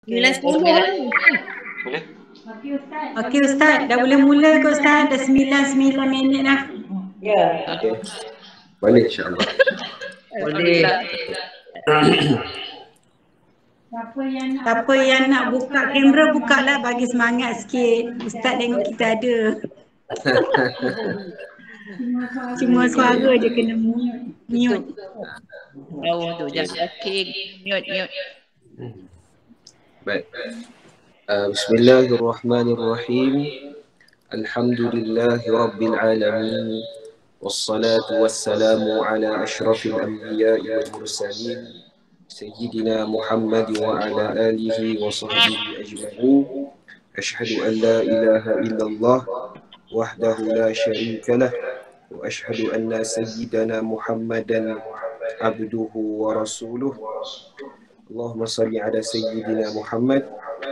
9.10 lah. Boleh? Okey Ustaz, dah boleh mula ke Ustaz? Dah 9 minit dah. Ya. Okey. Boleh insya-Allah. Boleh. Siapa yang nak buka kamera, bukalah, bagi semangat sikit. Ustaz tengok kita ada. Cuma suara je kena mute. Oh tu jangan. Okey, mute. Baik. Bismillahirrahmanirrahim. Alhamdulillahi rabbil alamin. Wassalatu wassalamu ala asyrafil anbiya'i wal mursalin sayyidina Muhammad wa ala alihi wa sahbihi ajma'in. Ashhadu an la ilaha illallah wahdahu la syarika lah wa ashhadu anna sayyidana Muhammadan abduhu wa rasuluh. Allahumma salli ala sayyidina Muhammad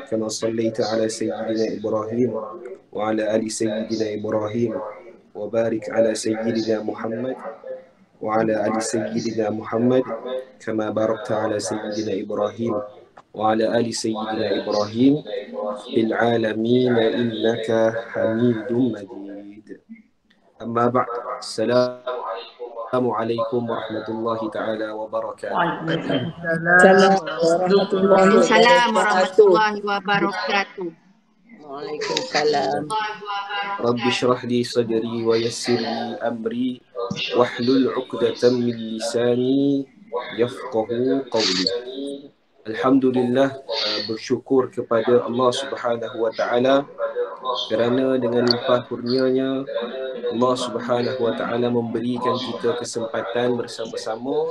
kama sallaita ala sayyidina Ibrahim wa ala ali sayyidina Ibrahim wa barik ala sayyidina Muhammad wa ala ali sayyidina Muhammad kama barakta ala sayyidina Ibrahim wa ala ali sayyidina Ibrahim fil alamin innaka Hamidum Majid. Amma ba'd. Assalamualaikum warahmatullahi taala wabarakatuh. Waalaikumsalam warahmatullahi wabarakatuh. Waalaikumsalam. Rabbi shrah li sadri wa yassir li amri wahlul 'uqdatam min lisani yafqahu qawli. Alhamdulillah, bersyukur kepada Allah Subhanahu wa taala kerana dengan limpah kurnianya Allah Subhanahu wa taala memberikan kita kesempatan bersama-sama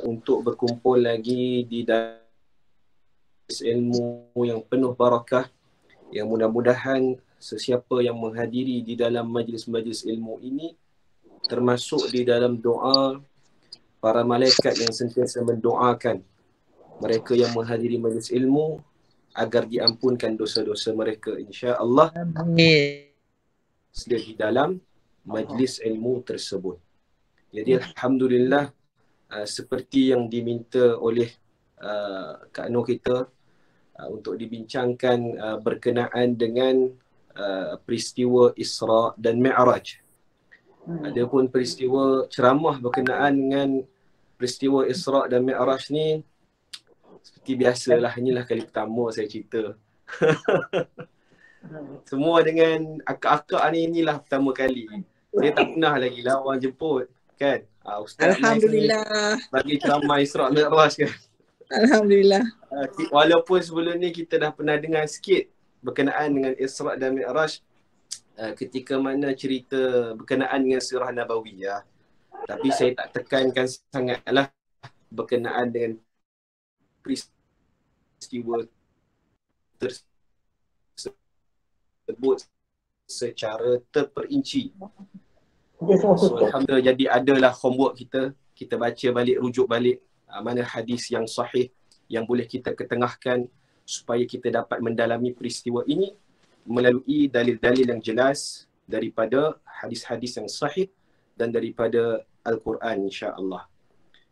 untuk berkumpul lagi di dalam ilmu yang penuh barakah, yang mudah-mudahan sesiapa yang menghadiri di dalam majlis-majlis ilmu ini, termasuk di dalam doa para malaikat yang sentiasa mendoakan mereka yang menghadiri majlis ilmu agar diampunkan dosa-dosa mereka, insya-Allah. Amin. Di dalam majlis ilmu tersebut. Jadi alhamdulillah, seperti yang diminta oleh Kak Nur kita untuk dibincangkan berkenaan dengan peristiwa Isra dan Mi'raj. Ada pun peristiwa ceramah berkenaan dengan peristiwa Isra dan Mi'raj ni seperti biasalah, inilah kali pertama saya cerita. Semua dengan akak-akak ni, inilah pertama kali. Saya tak pernah lagi lah orang jemput, kan? Ustaz Alhamdulillah. bagi ceramah Isra Mi'raj kan. Alhamdulillah. Walaupun sebelum ni kita dah pernah dengar sikit berkenaan dengan Isra dan Mi'raj ketika mana cerita berkenaan dengan Sirah Nabawiyah. Tapi saya tak tekankan sangatlah berkenaan dengan peristiwa tersebut secara terperinci. So, alhamdulillah, jadi adalah homework kita baca balik, rujuk balik mana hadis yang sahih yang boleh kita ketengahkan supaya kita dapat mendalami peristiwa ini melalui dalil-dalil yang jelas daripada hadis-hadis yang sahih dan daripada Al-Quran, insya-Allah.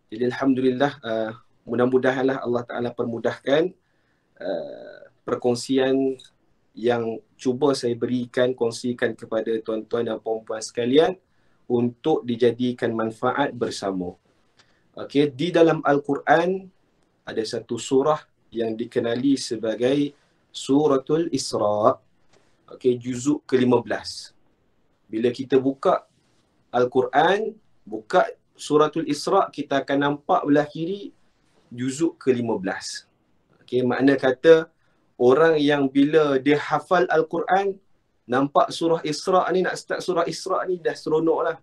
Jadi alhamdulillah, mudah-mudahanlah Allah Ta'ala permudahkan perkongsian yang cuba saya kongsikan kepada tuan-tuan dan puan-puan sekalian untuk dijadikan manfaat bersama. Okey, di dalam Al-Quran ada satu surah yang dikenali sebagai Suratul Isra. Okey, juzuk ke-15. Bila kita buka Al-Quran, buka Suratul Isra, kita akan nampak belah kiri juzuk ke-15. Okey, makna kata orang yang bila dia hafal Al-Quran, nampak surah Isra ni, nak start surah Isra ni dah seronok lah.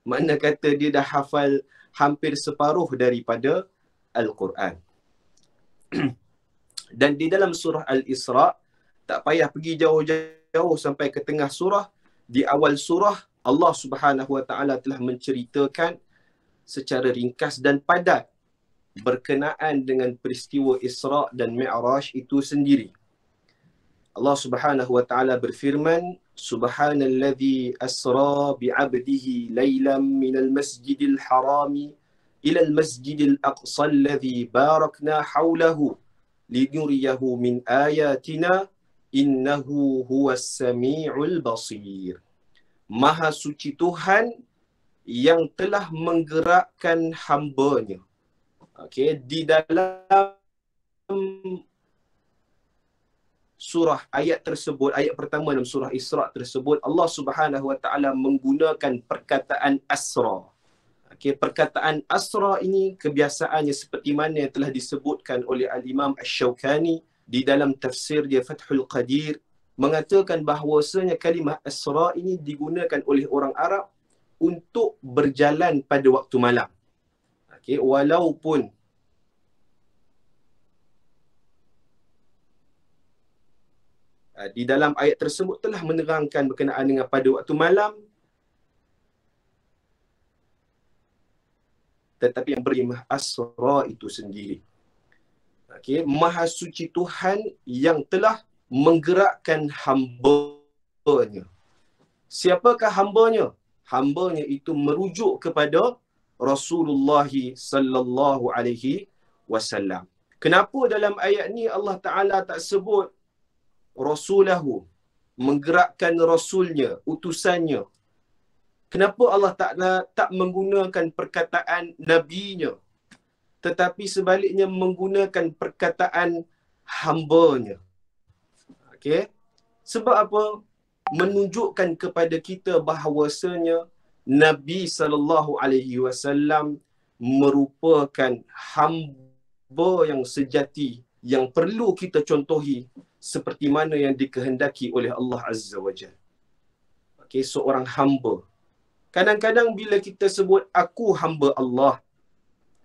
Makna kata dia dah hafal hampir separuh daripada Al-Quran. Dan di dalam surah Al-Isra, tak payah pergi jauh-jauh sampai ke tengah surah. Di awal surah, Allah Subhanahu Wa Taala telah menceritakan secara ringkas dan padat berkenaan dengan peristiwa Isra dan Mi'raj itu sendiri. Allah Subhanahu Wa Taala berfirman, Subhanalladzi asra bi'abdihi laylan minal masjidil harami ilal masjidil aqsa alladzi barakna hawlahu linuriyahu min ayatina innahu huwas sami'ul basir. Maha suci Tuhan yang telah menggerakkan hamba-Nya. Okey, di dalam surah ayat tersebut, ayat pertama dalam surah Isra tersebut, Allah Subhanahu Wa Taala menggunakan perkataan asra. Okey, perkataan asra ini kebiasaannya seperti mana yang telah disebutkan oleh Al-Imam Asy-Syaukani di dalam tafsir dia Fathul Qadir, mengatakan bahawasanya kalimah asra ini digunakan oleh orang Arab untuk berjalan pada waktu malam. Okey, walaupun di dalam ayat tersebut telah menerangkan berkenaan dengan pada waktu malam, tetapi yang berimah asra itu sendiri. Okey, Maha suci Tuhan yang telah menggerakkan hamba-Nya. Siapakah hamba-Nya? Hamba-Nya itu merujuk kepada Rasulullah sallallahu alaihi wasallam. Kenapa dalam ayat ni Allah Taala tak sebut Rasulahu, menggerakkan Rasulnya, utusannya? Kenapa Allah tak menggunakan perkataan Nabi-Nya, tetapi sebaliknya menggunakan perkataan hamba-Nya? Okey. Sebab apa? Menunjukkan kepada kita bahawasanya Nabi sallallahu alaihi wasallam merupakan hamba yang sejati yang perlu kita contohi seperti mana yang dikehendaki oleh Allah Azza wa Jalla. Okey, seorang hamba. Kadang-kadang bila kita sebut aku hamba Allah,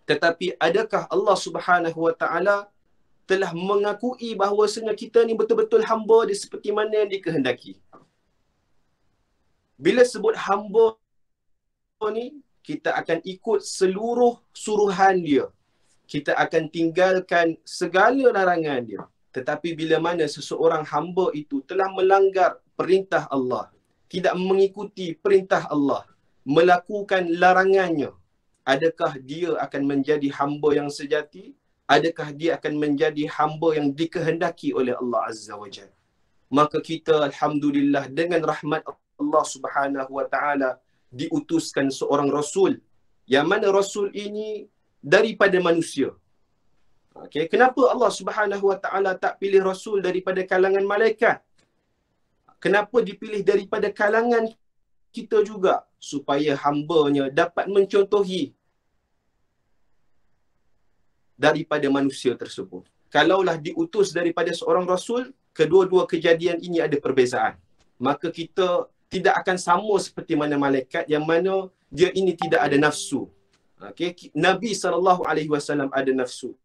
tetapi adakah Allah Subhanahu Wa Taala telah mengakui bahawasanya kita ni betul-betul hamba dia seperti mana yang dikehendaki? Bila sebut hamba ni, kita akan ikut seluruh suruhan dia. Kita akan tinggalkan segala larangan dia. Tetapi bila mana seseorang hamba itu telah melanggar perintah Allah, tidak mengikuti perintah Allah, melakukan larangannya, adakah dia akan menjadi hamba yang sejati? Adakah dia akan menjadi hamba yang dikehendaki oleh Allah Azza wa Jalla? Maka kita alhamdulillah dengan rahmat Allah Subhanahu Wa Taala diutuskan seorang rasul, yang mana rasul ini daripada manusia. Okey, kenapa Allah Subhanahu Wa Taala tak pilih rasul daripada kalangan malaikat? Kenapa dipilih daripada kalangan kita juga? Supaya hamba-Nya dapat mencontohi daripada manusia tersebut. Kalaulah diutus daripada seorang rasul, kedua-dua kejadian ini ada perbezaan. Maka kita tidak akan sama seperti mana malaikat yang mana dia ini tidak ada nafsu. Okey, Nabi sallallahu alaihi wasallam ada nafsu.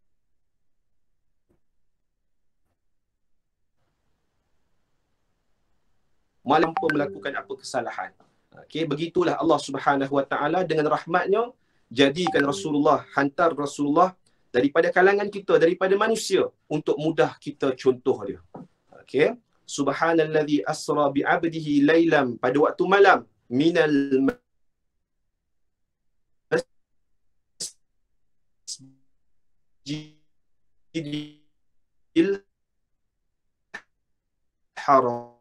Malam pun melakukan apa kesalahan. Okey, begitulah Allah Subhanahu Wa Taala dengan rahmatnya jadikan Rasulullah, hantar Rasulullah daripada kalangan kita, daripada manusia, untuk mudah kita contoh dia. Okey, subhanallazi asra bi 'abdihi lailan, pada waktu malam, minal masjidil haram,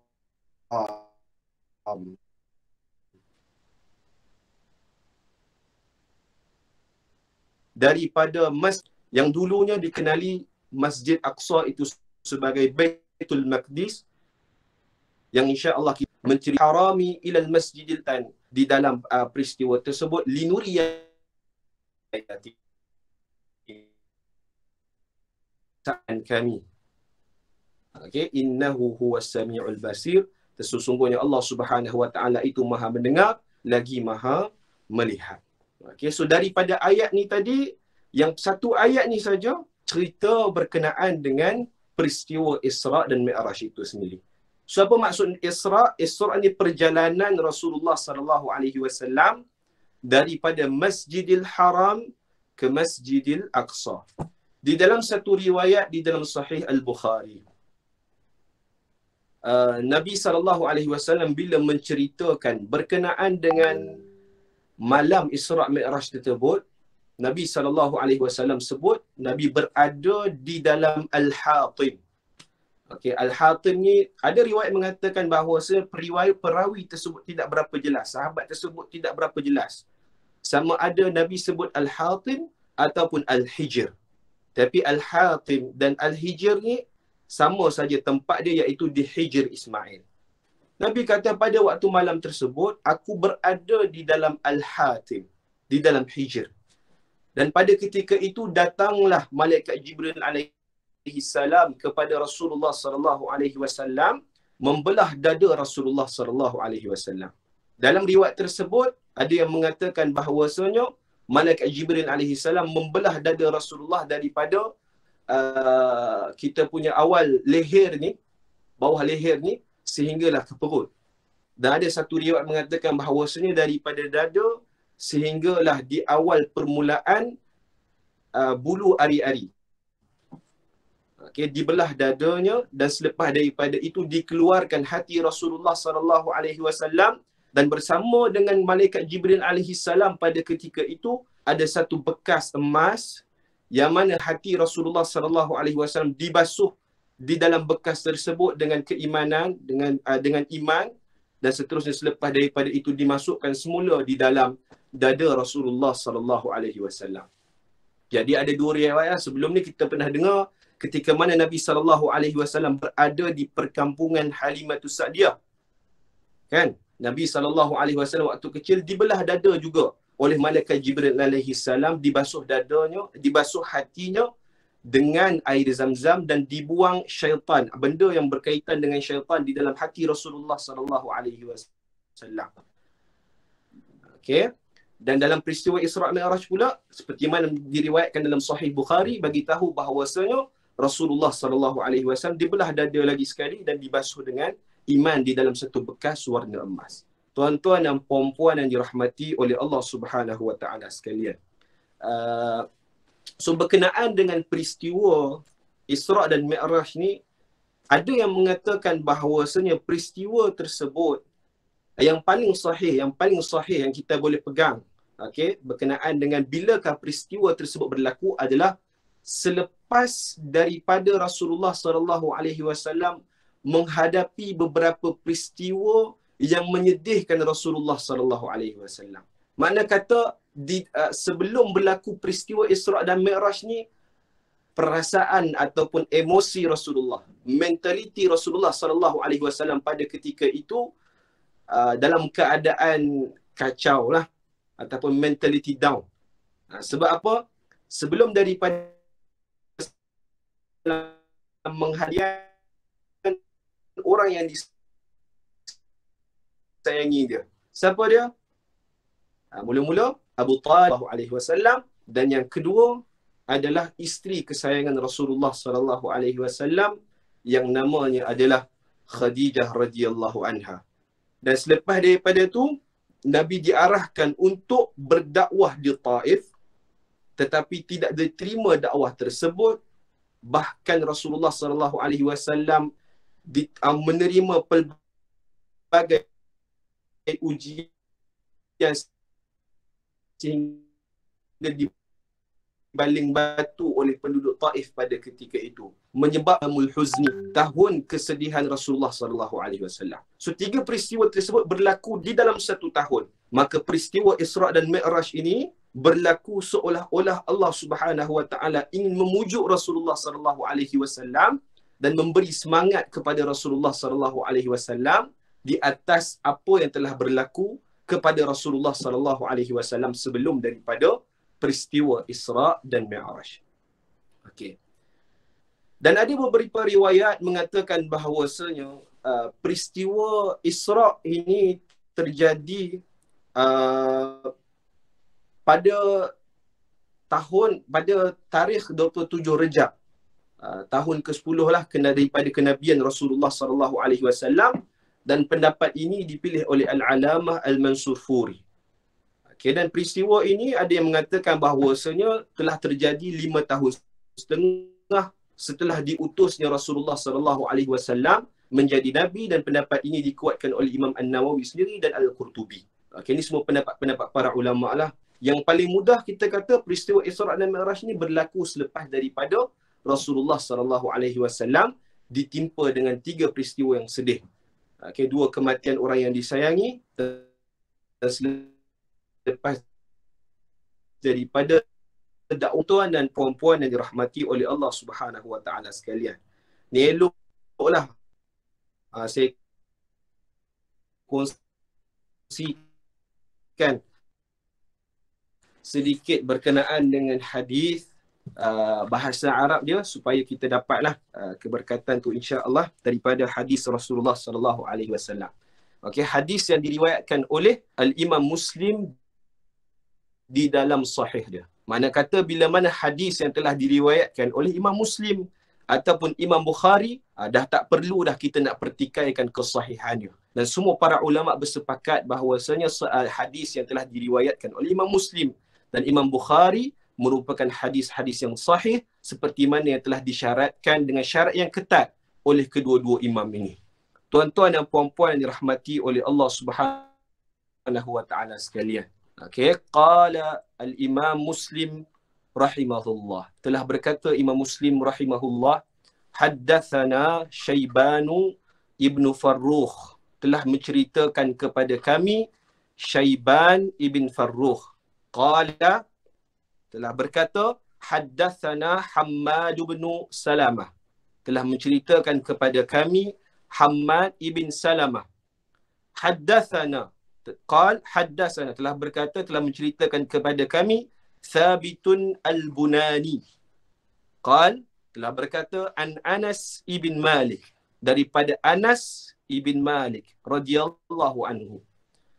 daripada masjid yang dulunya dikenali Masjid Aqsa itu sebagai Baitul Maqdis, yang insya-Allah kita menciri harami ilal masjidil tan, di dalam peristiwa tersebut linuriyati kami. Okey, innahu huwas samiul basir, sesungguhnya Allah Subhanahu Wa Taala itu Maha mendengar lagi Maha melihat. Okey, so daripada ayat ni tadi, yang satu ayat ni saja cerita berkenaan dengan peristiwa Isra dan Mi'raj itu sendiri. So apa maksud Isra? Isra ni perjalanan Rasulullah sallallahu alaihi wasallam daripada Masjidil Haram ke Masjidil Aqsa. Di dalam satu riwayat di dalam Sahih Al-Bukhari, Nabi sallallahu alaihi wasallam bila menceritakan berkenaan dengan malam Isra Mi'raj tersebut, Nabi SAW sebut Nabi berada di dalam Al-Hatim. Okey, Al-Hatim ni ada riwayat mengatakan bahawa perawi tersebut tidak berapa jelas, sahabat tersebut tidak berapa jelas. Sama ada Nabi sebut Al-Hatim ataupun Al-Hijr. Tapi Al-Hatim dan Al-Hijr ni sama saja tempat dia, iaitu di Hijr Ismail. Nabi kata pada waktu malam tersebut, aku berada di dalam Al-Hatim, di dalam Hijr. Dan pada ketika itu datanglah malaikat Jibril alaihi salam kepada Rasulullah sallallahu alaihi wasallam, membelah dada Rasulullah sallallahu alaihi wasallam. Dalam riwayat tersebut ada yang mengatakan bahawasanya malaikat Jibril alaihi salam membelah dada Rasulullah daripada kita punya awal leher ni, bawah leher ni, sehinggalah ke perut. Dan ada satu riwayat mengatakan bahawasanya daripada dada sehinggalah di awal permulaan bulu ari-ari. Okey, dibelah dadanya, dan selepas daripada itu dikeluarkan hati Rasulullah sallallahu alaihi wasallam, dan bersama dengan malaikat Jibril alaihi salam pada ketika itu ada satu bekas emas yang mana hati Rasulullah sallallahu alaihi wasallam dibasuh di dalam bekas tersebut dengan keimanan, dengan iman, dan seterusnya selepas daripada itu dimasukkan semula di dalam dada Rasulullah sallallahu alaihi wasallam. Jadi ada dua riwayat. Sebelum ni kita pernah dengar ketika mana Nabi sallallahu alaihi wasallam berada di perkampungan Halimatus Sa'diyah. Kan? Nabi sallallahu alaihi wasallam waktu kecil dibelah dada juga oleh malaikat Jibril alaihi salam, dibasuh dadanya, dibasuh hatinya dengan air Zam-Zam, dan dibuang syaitan, benda yang berkaitan dengan syaitan di dalam hati Rasulullah sallallahu alaihi wasallam. Okey. Dan dalam peristiwa Isra' Mi'raj pula, seperti mana diriwayatkan dalam Sahih Bukhari, bagi tahu bahawasanya Rasulullah sallallahu alaihi wasallam dibelah dada lagi sekali dan dibasuh dengan iman di dalam satu bekas warna emas. Tuan-tuan dan puan-puan yang dirahmati oleh Allah Subhanahu wa taala sekalian. So berkenaan dengan peristiwa Isra' dan Mi'raj ni, ada yang mengatakan bahawasanya peristiwa tersebut yang paling sahih yang kita boleh pegang, okey, berkenaan dengan bilakah peristiwa tersebut berlaku adalah selepas daripada Rasulullah sallallahu alaihi wasallam menghadapi beberapa peristiwa yang menyedihkan Rasulullah sallallahu alaihi wasallam. Makna kata sebelum berlaku peristiwa Isra' dan Mi'raj ni, perasaan ataupun emosi Rasulullah, mentaliti Rasulullah sallallahu alaihi wasallam pada ketika itu dalam keadaan kacau lah, ataupun mentality down. Sebab apa? Sebelum daripada menghadiahkan orang yang disayangi dia. Siapa dia? Mula-mula Abu Talib alaihi wasallam, dan yang kedua adalah isteri kesayangan Rasulullah sallallahu alaihi wasallam yang namanya adalah Khadijah radhiyallahu anha. Dan selepas daripada itu Nabi diarahkan untuk berdakwah di Taif, tetapi tidak diterima dakwah tersebut. Bahkan Rasulullah sallallahu alaihi wasallam menerima pelbagai ujian sehingga dibaling batu oleh penduduk Taif pada ketika itu, menyebabkan huzni, tahun kesedihan Rasulullah sallallahu alaihi wasallam. So tiga peristiwa tersebut berlaku di dalam satu tahun. Maka peristiwa Isra' dan Mi'raj ini berlaku seolah-olah Allah Subhanahu wa taala ingin memujuk Rasulullah sallallahu alaihi wasallam dan memberi semangat kepada Rasulullah sallallahu alaihi wasallam di atas apa yang telah berlaku kepada Rasulullah sallallahu alaihi wasallam sebelum daripada peristiwa Isra' dan Mi'raj. Okey. Dan ada beberapa riwayat mengatakan bahawasanya peristiwa Isra' ini terjadi pada tarikh 27 Rejab, tahun ke-10 lah daripada kenabian Rasulullah sallallahu alaihi wasallam, dan pendapat ini dipilih oleh Al-Alamah Al-Mansur Furi. Okay, dan peristiwa ini ada yang mengatakan bahawasanya telah terjadi 5 tahun setengah setelah diutusnya Rasulullah sallallahu alaihi wasallam menjadi nabi, dan pendapat ini dikuatkan oleh Imam An-Nawawi sendiri dan Al-Qurtubi. Okay, ini semua pendapat-pendapat para ulama lah Yang paling mudah kita kata peristiwa Isra' dan Mi'raj ni berlaku selepas daripada Rasulullah SAW ditimpa dengan 3 peristiwa yang sedih. Okay, 2 kematian orang yang disayangi dan selepas daripada tuan dan puan-puan yang dirahmati oleh Allah Subhanahu Wa Taala sekalian. Ni eloklah saya kongsikan sedikit berkenaan dengan hadis bahasa Arab dia supaya kita dapatlah keberkatan tu insya-Allah daripada hadis Rasulullah sallallahu alaihi wasallam. Okey, hadis yang diriwayatkan oleh Al-Imam Muslim di dalam sahih dia. Mana kata bila mana hadis yang telah diriwayatkan oleh Imam Muslim ataupun Imam Bukhari, dah tak perlu dah kita nak pertikaikan kesahihannya. Dan semua para ulama bersepakat bahawasanya hadis yang telah diriwayatkan oleh Imam Muslim dan Imam Bukhari merupakan hadis-hadis yang sahih seperti mana yang telah disyaratkan dengan syarat yang ketat oleh kedua-dua imam ini. Tuan-tuan dan puan-puan yang dirahmati oleh Allah Subhanahu Wa Taala sekalian. Okey, qala al-Imam Muslim rahimahullah. Telah berkata Imam Muslim rahimahullah, haddatsana Syaibanu ibnu Farrukh. Telah menceritakan kepada kami Syaiban ibn Farrukh. Qala, telah berkata haddatsana Hammad ibn Salamah. Telah menceritakan kepada kami Hammad ibn Salamah. Haddatsana, qal haddatsana, telah berkata, telah menceritakan kepada kami Thabitun al-Bunani. Qal, telah berkata an Anas ibn Malik, daripada Anas ibn Malik radhiyallahu anhu,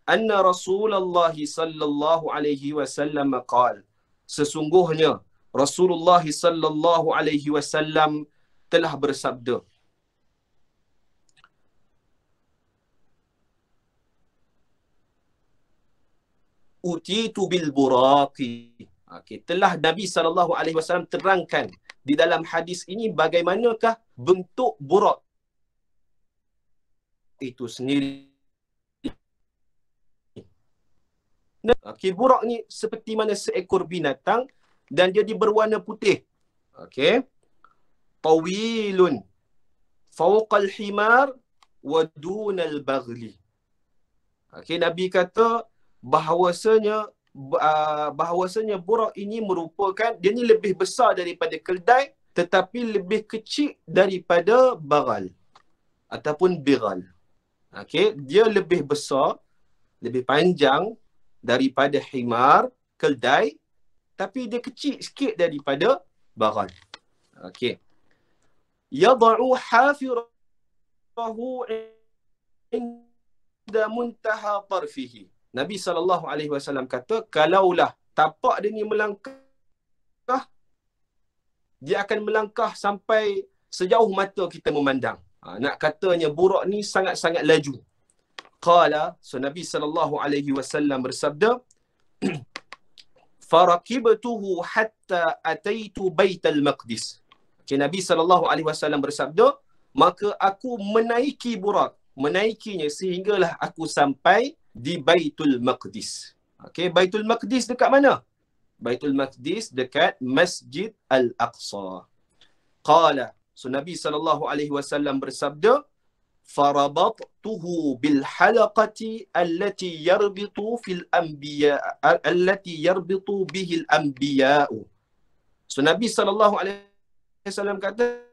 anna Rasulullah sallallahu alaihi wasallam qal, sesungguhnya Rasulullah sallallahu alaihi wasallam telah bersabda, utitu bil buraqi. Okey, telah Nabi sallallahu alaihi wasallam terangkan di dalam hadis ini bagaimanakah bentuk buraq itu sendiri. Okey, buraq ni seperti mana seekor binatang dan dia berwarna putih. Okey. Tawilun fawqal himar wa dunal baghli. Okey, Nabi kata bahawasanya buraq ini merupakan, dia ni lebih besar daripada keldai tetapi lebih kecil daripada baghal ataupun bighal. Okey, dia lebih besar, lebih panjang daripada himar, keldai, tapi dia kecil sikit daripada baghal. Okey. Yad'u hafirahu inda muntaha tarfihi. Nabi SAW kata, kalaulah tapak dia ni melangkah, dia akan melangkah sampai sejauh mata kita memandang. Nak katanya buraq ni sangat-sangat laju. Qala, so Nabi SAW bersabda, farakibtuhu hatta ataitu baital maqdis. Okay, Nabi SAW bersabda, maka aku menaiki buraq, menaikinya sehinggalah aku sampai di Baitul Maqdis. Okey, Baitul Maqdis dekat mana? Baitul Maqdis dekat Masjid Al-Aqsa. Qala, so Nabi SAW bersabda, farabattuhu bil halaqati allati yarbitu fil anbiya, allati yarbitu bihi al anbiya. So Nabi SAW kata,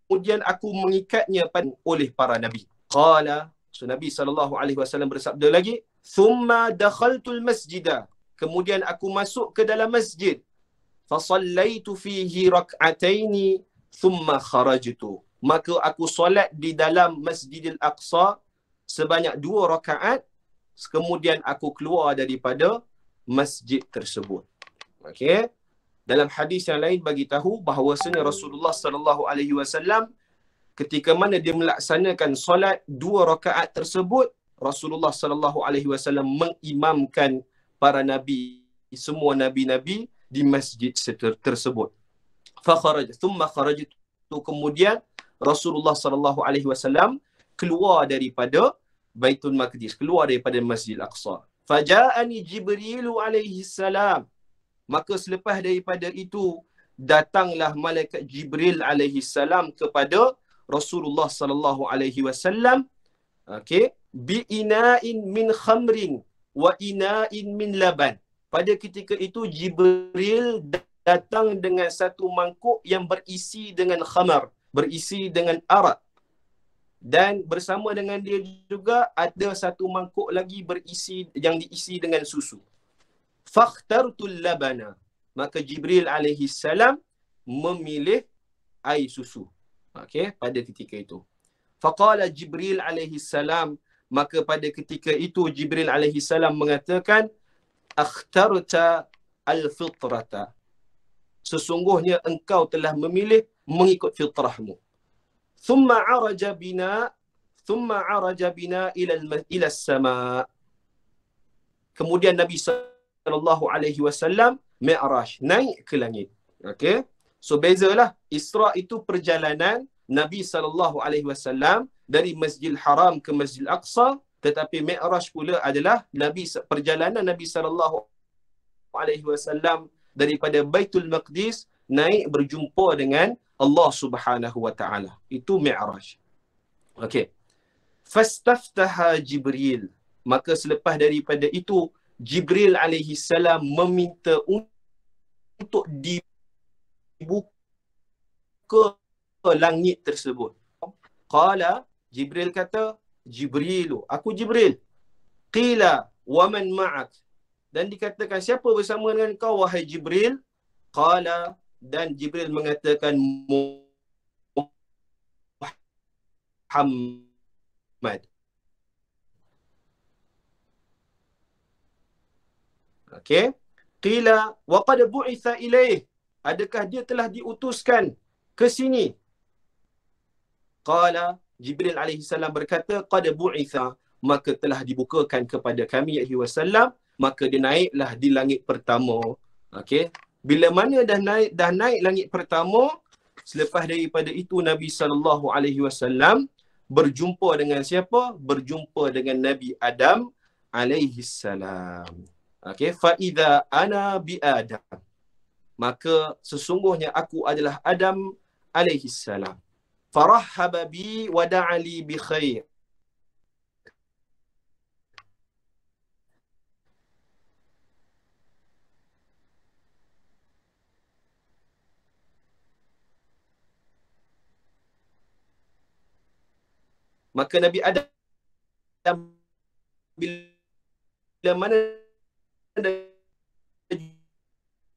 kemudian aku mengikatnya oleh para nabi. Qala, so Nabi SAW bersabda lagi, thumma dakhaltul masjida, kemudian aku masuk ke dalam masjid, fasallaitu fihi rak'ataini thumma kharajtu, maka aku solat di dalam Masjidil Aqsa sebanyak 2 rakaat, kemudian aku keluar daripada masjid tersebut. Okey. Dalam hadis yang lain bagi tahu bahawasanya Rasulullah SAW ketika mana dia melaksanakan solat 2 rakaat tersebut, Rasulullah SAW mengimamkan para nabi, semua nabi-nabi di masjid tersebut. Thumma kharajtu, kemudian Rasulullah SAW keluar daripada Baitul Maqdis, keluar daripada Masjid Al-Aqsa. Faja'ani Jibril alaihi salam. Maka selepas daripada itu, datanglah malaikat Jibril alaihi salam kepada Rasulullah sallallahu alaihi wasallam, okey, bi ina'in min khamrin wa ina'in min laban. Pada ketika itu Jibril datang dengan satu mangkuk yang berisi dengan khamar, berisi dengan arak. Dan bersama dengan dia juga ada satu mangkuk lagi berisi, yang diisi dengan susu. Fakhtartul labana. Maka Jibril alaihi salam memilih air susu. Okey, pada ketika itu. Faqala Jibril alaihi salam, maka pada ketika itu Jibril alaihi salam mengatakan, akhtarta al-fitrata. Sesungguhnya engkau telah memilih mengikut fitrahmu. Thumma araja bina ila as-sama'. Kemudian Nabi sallallahu alaihi wasallam mi'raj, naik ke langit. Okey. So bezalah, Isra itu perjalanan Nabi sallallahu alaihi wasallam dari Masjidil Haram ke Masjidil Aqsa, tetapi Mi'raj pula adalah perjalanan Nabi sallallahu alaihi wasallam daripada Baitul Maqdis naik berjumpa dengan Allah Subhanahu wa taala. Itu Mi'raj. Okey. Fastaftaha Jibril. Maka selepas daripada itu Jibril alaihi salam meminta untuk dibuka langit tersebut. Qala, Jibril kata, Jibrilu, aku Jibril. Qila, wa man ma'ak. Dan dikatakan, siapa bersama dengan kau wahai Jibril? Qala, dan Jibril mengatakan, Muhammad. Okey. Qila, wa qad bu'itha ilaih. Adakah dia telah diutuskan ke sini? Qala, Jibril alaihi salam berkata, qad bu'itha, maka telah dibukakan kepada kami ya wasallam, maka dia naiklah di langit pertama. Okey. Bila mana dah naik langit pertama, selepas daripada itu Nabi sallallahu alaihi wasallam berjumpa dengan siapa? Berjumpa dengan Nabi Adam alaihi salam. Okey, fa idza ana bi Adam. Maka sesungguhnya aku adalah Adam alaihi salam. Farahhaba bi wa da'ali bi khair. Maka Nabi Adam bila mana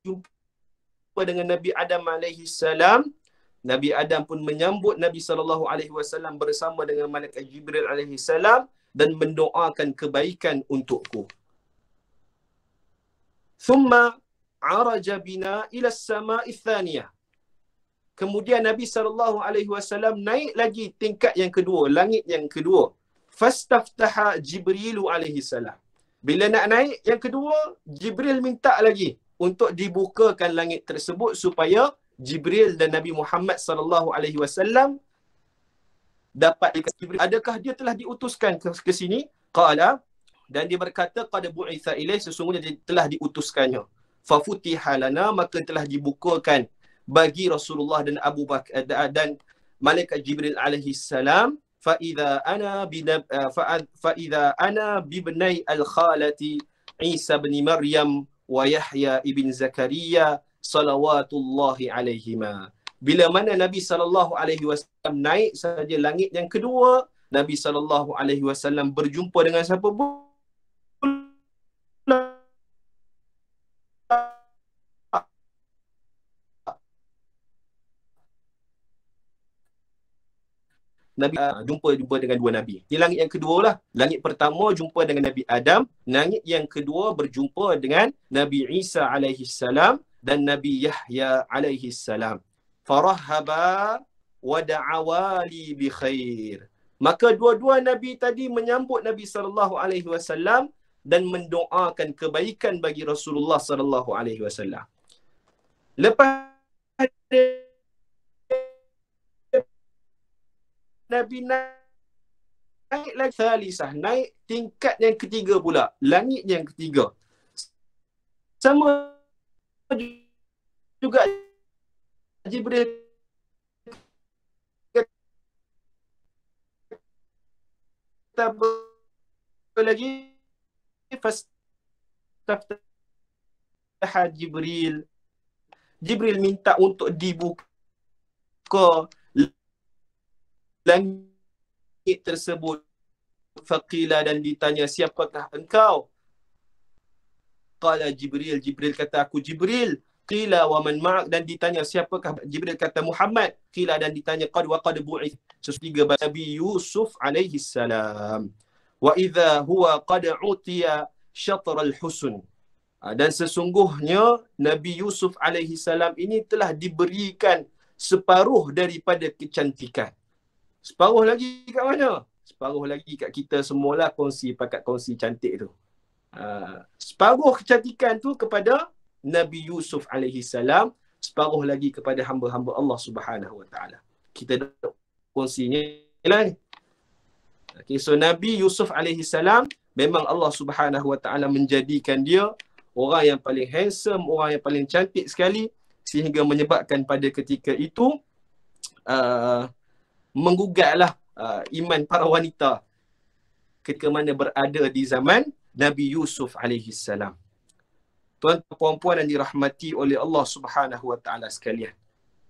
jumpa dengan Nabi Adam alaihi salam, Nabi Adam pun menyambut Nabi sallallahu alaihi wasallam bersama dengan malaikat Jibril alaihi salam dan mendoakan kebaikan untukku. Thumma araja bina ila as-sama'i tsaniyah. Kemudian Nabi sallallahu alaihi wasallam naik lagi tingkat yang kedua, langit yang kedua. Fastaftaha Jibril alaihi salam. Bila nak naik yang kedua, Jibril minta lagi untuk dibukakan langit tersebut supaya Jibril dan Nabi Muhammad sallallahu alaihi wasallam dapat Jibril, adakah dia telah diutuskan ke sini? Qala, dan dia berkata qad bu'itha ilaih, sesungguhnya dia telah diutuskannya. Fa futiha lana, maka telah dibukakan bagi Rasulullah dan Abu Bakar dan malaikat Jibril alaihi salam. Fa idza ana bibnai al-khalati Isa bin Maryam wa Yahya ibn Zakaria salawatullahi alaihima. Bila mana Nabi sallallahu alaihi wasallam naik saja langit yang kedua, Nabi sallallahu alaihi wasallam berjumpa dengan siapa pula? Nabi jumpa dengan dua Nabi. Di langit yang kedua lah. Langit pertama jumpa dengan Nabi Adam. Langit yang kedua berjumpa dengan Nabi Isa alaihi salam dan Nabi Yahya alaihi salam. Farahaba wa da'awali bi khair. Maka dua-dua Nabi tadi menyambut Nabi sallallahu alaihi wasallam dan mendoakan kebaikan bagi Rasulullah sallallahu alaihi wasallam. Lepas Nabi naik lagi thalisah, naik tingkat yang ketiga pula, langit yang ketiga. Sama juga Jibril kata apa lagi, fastaftaha Jibril. Jibril minta untuk dibuka langit tersebut. Faqila, dan ditanya, siapakah engkau? Qala Jibril, Jibril kata, aku Jibril. Qila wa man ma'ak, dan ditanya, siapakah? Jibril kata, Muhammad. Qila, dan ditanya, qad wa qad bu'ith, sesudah Nabi Yusuf alaihi salam. Wa idza huwa qad utiya syatr al-husn. Dan sesungguhnya Nabi Yusuf alaihi salam ini telah diberikan separuh daripada kecantikan. Separuh lagi kat mana? Separuh lagi kat kita semualah, kongsi pakat kongsi cantik tu. Separuh kecantikan tu kepada Nabi Yusuf alaihi salam, separuh lagi kepada hamba-hamba Allah Subhanahu wa taala. Kita kongsinya lah ni. Okay, so Nabi Yusuf alaihi salam memang Allah Subhanahu wa taala menjadikan dia orang yang paling handsome, orang yang paling cantik sekali, sehingga menyebabkan pada ketika itu menggugatlah iman para wanita ketika mana berada di zaman Nabi Yusuf alaihi salam. Tuan puan-puan yang dirahmati oleh Allah Subhanahu wa taala sekalian.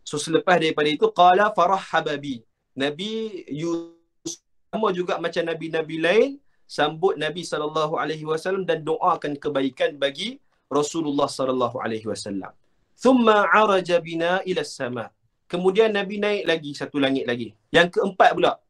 So selepas daripada itu, qala farahhaba bi. Nabi Yusuf sama juga macam nabi-nabi lain, sambut Nabi SAW dan doakan kebaikan bagi Rasulullah SAW. Thumma araja bina ila sama. Kemudian Nabi naik lagi satu langit lagi. Yang keempat pula.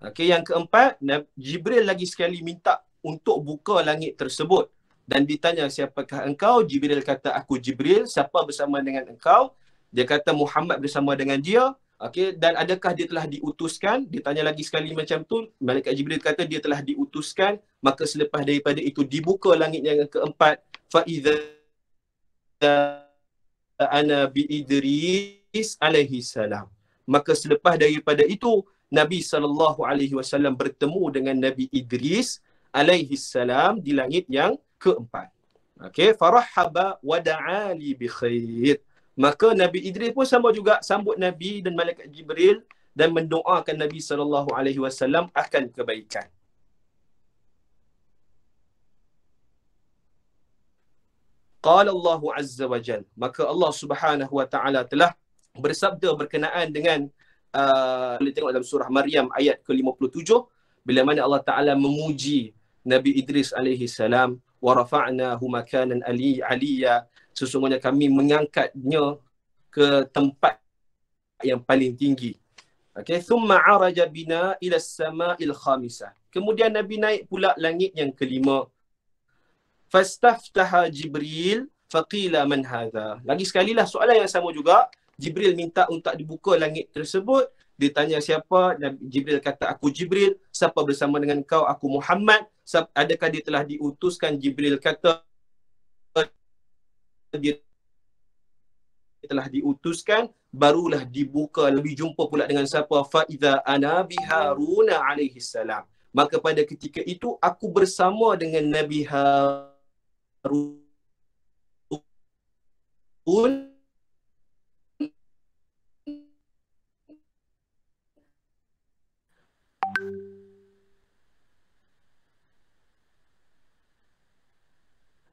Okey, yang keempat, Jibril lagi sekali minta untuk buka langit tersebut. Dan ditanya, siapakah engkau? Jibril kata, aku Jibril. Siapa bersama dengan engkau? Dia kata, Muhammad bersama dengan dia. Okey, dan adakah dia telah diutuskan? Ditanya lagi sekali macam tu. Malaikat Jibril kata dia telah diutuskan. Maka selepas daripada itu dibuka langit yang keempat. Fa idza ana bi Idris alaihi salam. Maka selepas daripada itu Nabi SAW bertemu dengan Nabi Idris alaihi salam di langit yang keempat. Okey, farahaba wa da'a li bi khair. Maka Nabi Idris pun sama juga sambut Nabi dan malaikat Jibril dan mendoakan Nabi SAW akan kebaikan. Qala Allah Azza wa Jal. Maka Allah Subhanahu wa taala telah bersabda berkenaan dengan boleh tengok dalam surah Maryam ayat ke-57 bila mana Allah Taala memuji Nabi Idris alaihi salam, wa rafa'nahu makanan aliyya. Sesungguhnya kami mengangkatnya ke tempat yang paling tinggi. Okey, thumma araja bina ila as-sama'il khamisah. Kemudian Nabi naik pula langit yang kelima. Fastaftaha Jibril faqila man hadha. Lagi sekali lah soalan yang sama juga. Jibril minta untuk dibuka langit tersebut. Dia tanya siapa? Jibril kata, aku Jibril. Siapa bersama dengan kau? Aku Muhammad. Adakah dia telah diutuskan? Jibril kata dia telah diutuskan. Barulah dibuka. Lebih jumpa pula dengan siapa? Fa idza ana bi Harun alaihi salam. Maka pada ketika itu aku bersama dengan Nabi Harun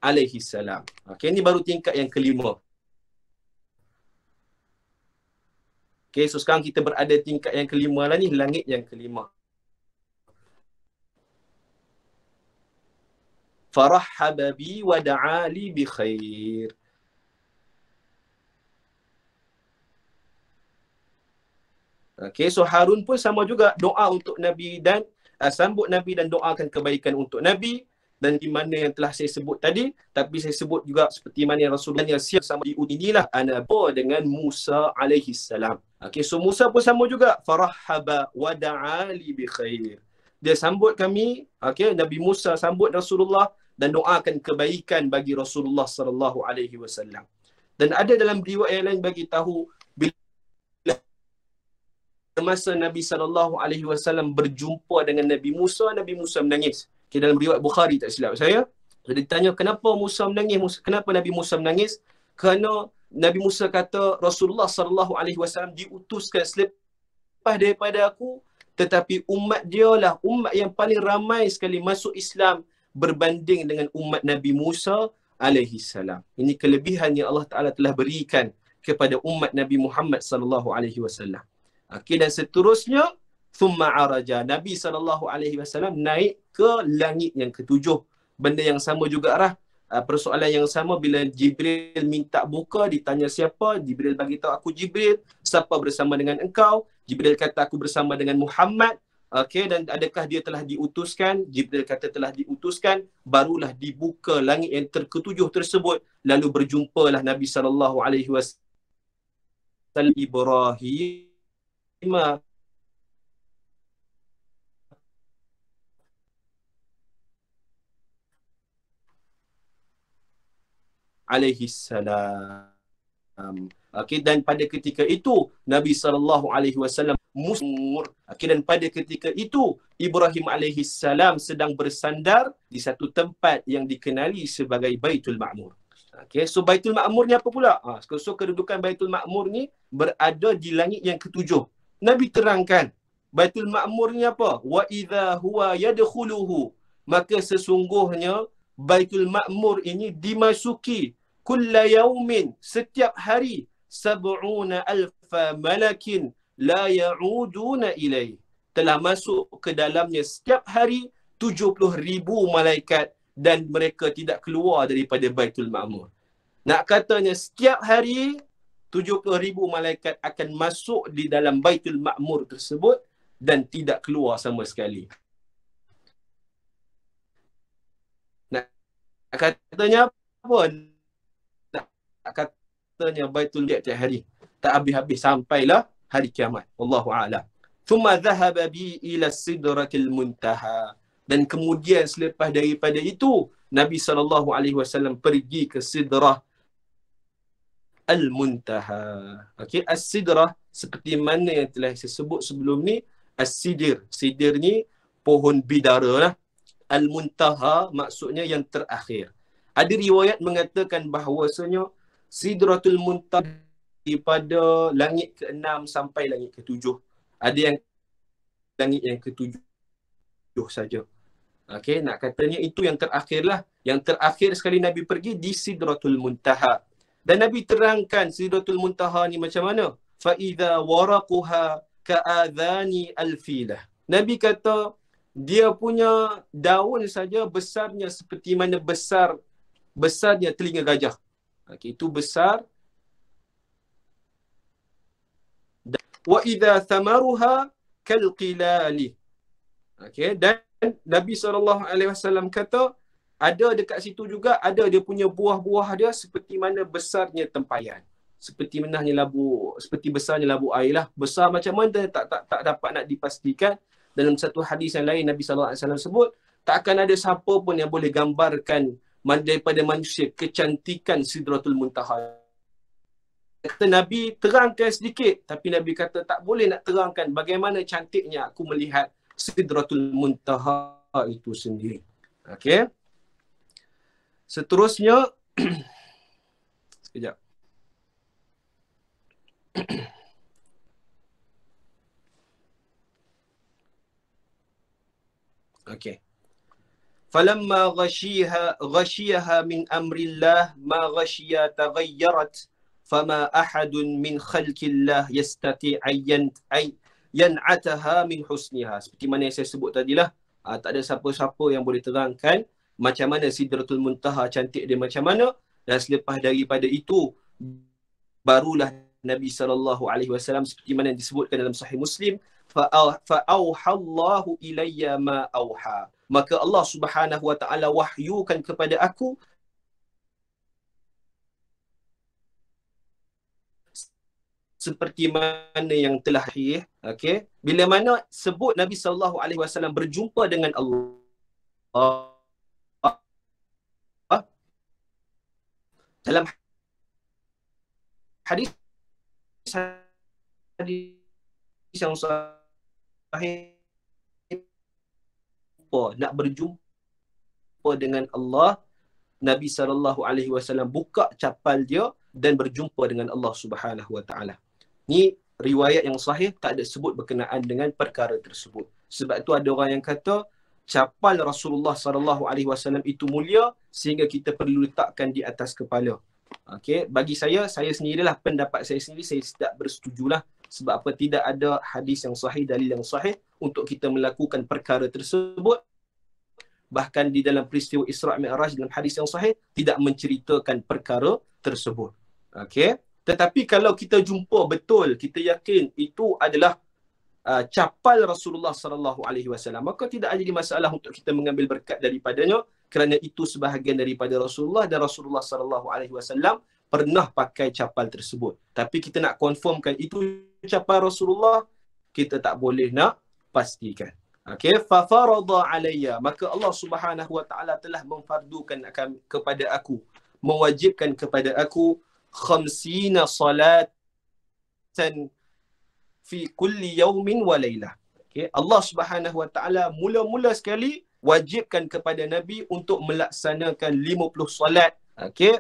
alaihi salam. Okey, ini baru tingkat yang kelima. Okey, so sekarang kita berada tingkat yang kelima lah ni, langit yang kelima. Farahhaba bi wa da'a li bi khair. Okey, so Harun pun sama juga doa untuk Nabi dan sambut Nabi dan doakan kebaikan untuk Nabi. Dan di mana yang telah saya sebut tadi, tapi saya sebut juga seperti mana yang Rasulullah yang siap sama inilah anaba dengan Musa alaihi salam. Okey, so Musa pun sama juga, farahhaba wa da'a li bi khair. Dia sambut kami, okey, Nabi Musa sambut Rasulullah dan doakan kebaikan bagi Rasulullah sallallahu alaihi wasallam. Dan ada dalam riwayat yang lain bagi tahu bila masa Nabi SAW berjumpa dengan Nabi Musa menangis. Okay, dalam riwayat Bukhari tak silap saya. Jadi ditanya kenapa Musa menangis? Kenapa Nabi Musa menangis? Kerana Nabi Musa kata Rasulullah SAW diutuskan selepas daripada aku, tetapi umat dia lah umat yang paling ramai sekali masuk Islam berbanding dengan umat Nabi Musa alaihi salam. Ini kelebihan yang Allah Taala telah berikan kepada umat Nabi Muhammad sallallahu alaihi wasallam. Okey, dan seterusnya thumma araja, Nabi sallallahu alaihi wasallam naik ke langit yang ketujuh. Benda yang sama juga lah. Persoalan yang sama bila Jibril minta buka, ditanya siapa, Jibril bagi tahu aku Jibril. Siapa bersama dengan engkau? Jibril kata aku bersama dengan Muhammad. Okey, dan adakah dia telah diutuskan? Jibril kata telah diutuskan. Barulah dibuka langit yang ketujuh tersebut, lalu berjumpalah Nabi sallallahu alaihi wasallam Ibrahim alaihi salam. Okey, dan pada ketika itu Nabi SAW musmur. Okey, dan pada ketika itu Ibrahim alaihi salam sedang bersandar di satu tempat yang dikenali sebagai Baitul Ma'mur. Okey, so Baitul Ma'mur ni apa pula? So kedudukan Baitul Ma'mur ni berada di langit yang ketujuh. Nabi terangkan Baitul Ma'mur ni apa? Wa idza huwa yadkhuluhu, maka sesungguhnya Baitul Ma'mur ini dimasuki kulla yaumin, setiap hari, 70,000 malakin la ya'uduna ilaih, telah masuk ke dalamnya setiap hari 70,000 malaikat dan mereka tidak keluar daripada Baitul Ma'mur. Nak katanya setiap hari 70,000 malaikat akan masuk di dalam Baitul Ma'mur tersebut dan tidak keluar sama sekali. Nak katanya apa? Katanya Baitul tiap hari, tak habis-habis sampailah hari kiamat. Wallahu a'lam. Thumma dhahaba bi ila sidratil muntaha, dan kemudian selepas daripada itu Nabi SAW pergi ke Sidrah Al-Muntaha. Okey, As-Sidrah seperti mana yang telah saya sebut sebelum ni, As-Sidir. Sidir ni pohon bidara lah. Al-Muntaha maksudnya yang terakhir. Ada riwayat mengatakan bahawasanya Sidratul Muntaha daripada langit ke-6 sampai langit ke-7. Ada yang langit yang ke-7 saja. Okey, nak katanya itu yang terakhir lah. Yang terakhir sekali Nabi pergi di Sidratul Muntaha. Dan Nabi terangkan Sidratul Muntaha ni macam mana? Fa idza waraquha ka'adhani al-filah. Nabi kata dia punya daun saja besarnya seperti mana besarnya telinga gajah. Okey, itu besar. Wa idza thamaruha kalqilali. Okey, dan Nabi SAW kata ada dekat situ juga, ada dia punya buah-buah dia seperti mana besarnya tempayan. Seperti besarnya labu air lah. Besar macam mana tak dapat nak dipastikan. Dalam satu hadis yang lain Nabi SAW sebut, tak akan ada siapa pun yang boleh gambarkan daripada manusia kecantikan Sidratul Muntaha. Kata Nabi terangkan sedikit, tapi Nabi kata tak boleh nak terangkan bagaimana cantiknya aku melihat Sidratul Muntaha itu sendiri. Okey. Seterusnya sekejap. Okey. Falamma ghashiyaha min amrillah ma ghashiya taghayyarat fama ahadun min khalqillah yastati ayyan yan'ataha min husniha. Seperti mana yang saya sebut tadilah, tak ada siapa-siapa yang boleh terangkan macam mana Sidratul Muntaha cantik dia macam mana. Dan selepas daripada itu barulah Nabi SAW seperti mana yang disebutkan dalam Sahih Muslim, fa'auhallahu ilayya ma auha, maka Allah Subhanahu wa taala wahyukan kepada aku seperti mana yang telah sahih. Okey, bila mana sebut Nabi SAW berjumpa dengan Allah dalam hadis yang sahih nak berjumpa dengan Allah, Nabi SAW buka capal dia dan berjumpa dengan Allah Subhanahu Wa Taala. Ni riwayat yang sahih, tak ada sebut berkenaan dengan perkara tersebut. Sebab tu ada orang yang kata capal Rasulullah SAW itu mulia sehingga kita perlu letakkan di atas kepala. Okey, bagi saya sendirilah, pendapat saya sendiri, saya tidak bersetujulah. Sebab apa? Tidak ada hadis yang sahih, dalil yang sahih untuk kita melakukan perkara tersebut. Bahkan di dalam peristiwa Isra' Mi'raj dalam hadis yang sahih tidak menceritakan perkara tersebut. Okey. Tetapi kalau kita jumpa betul, kita yakin itu adalah capal Rasulullah SAW, maka tidak ada masalah untuk kita mengambil berkat daripadanya, kerana itu sebahagian daripada Rasulullah dan Rasulullah SAW pernah pakai capal tersebut. Tapi kita nak confirmkan itu capal Rasulullah, kita tak boleh nak pastikan. Okey, fa farada alayya, maka Allah Subhanahu Wa Taala telah memfardukan kepada aku, mewajibkan kepada aku 50 salatan fi kulli yawmin wa laylah. Okey, Allah Subhanahu Wa Taala mula-mula sekali wajibkan kepada Nabi untuk melaksanakan 50 solat, okey,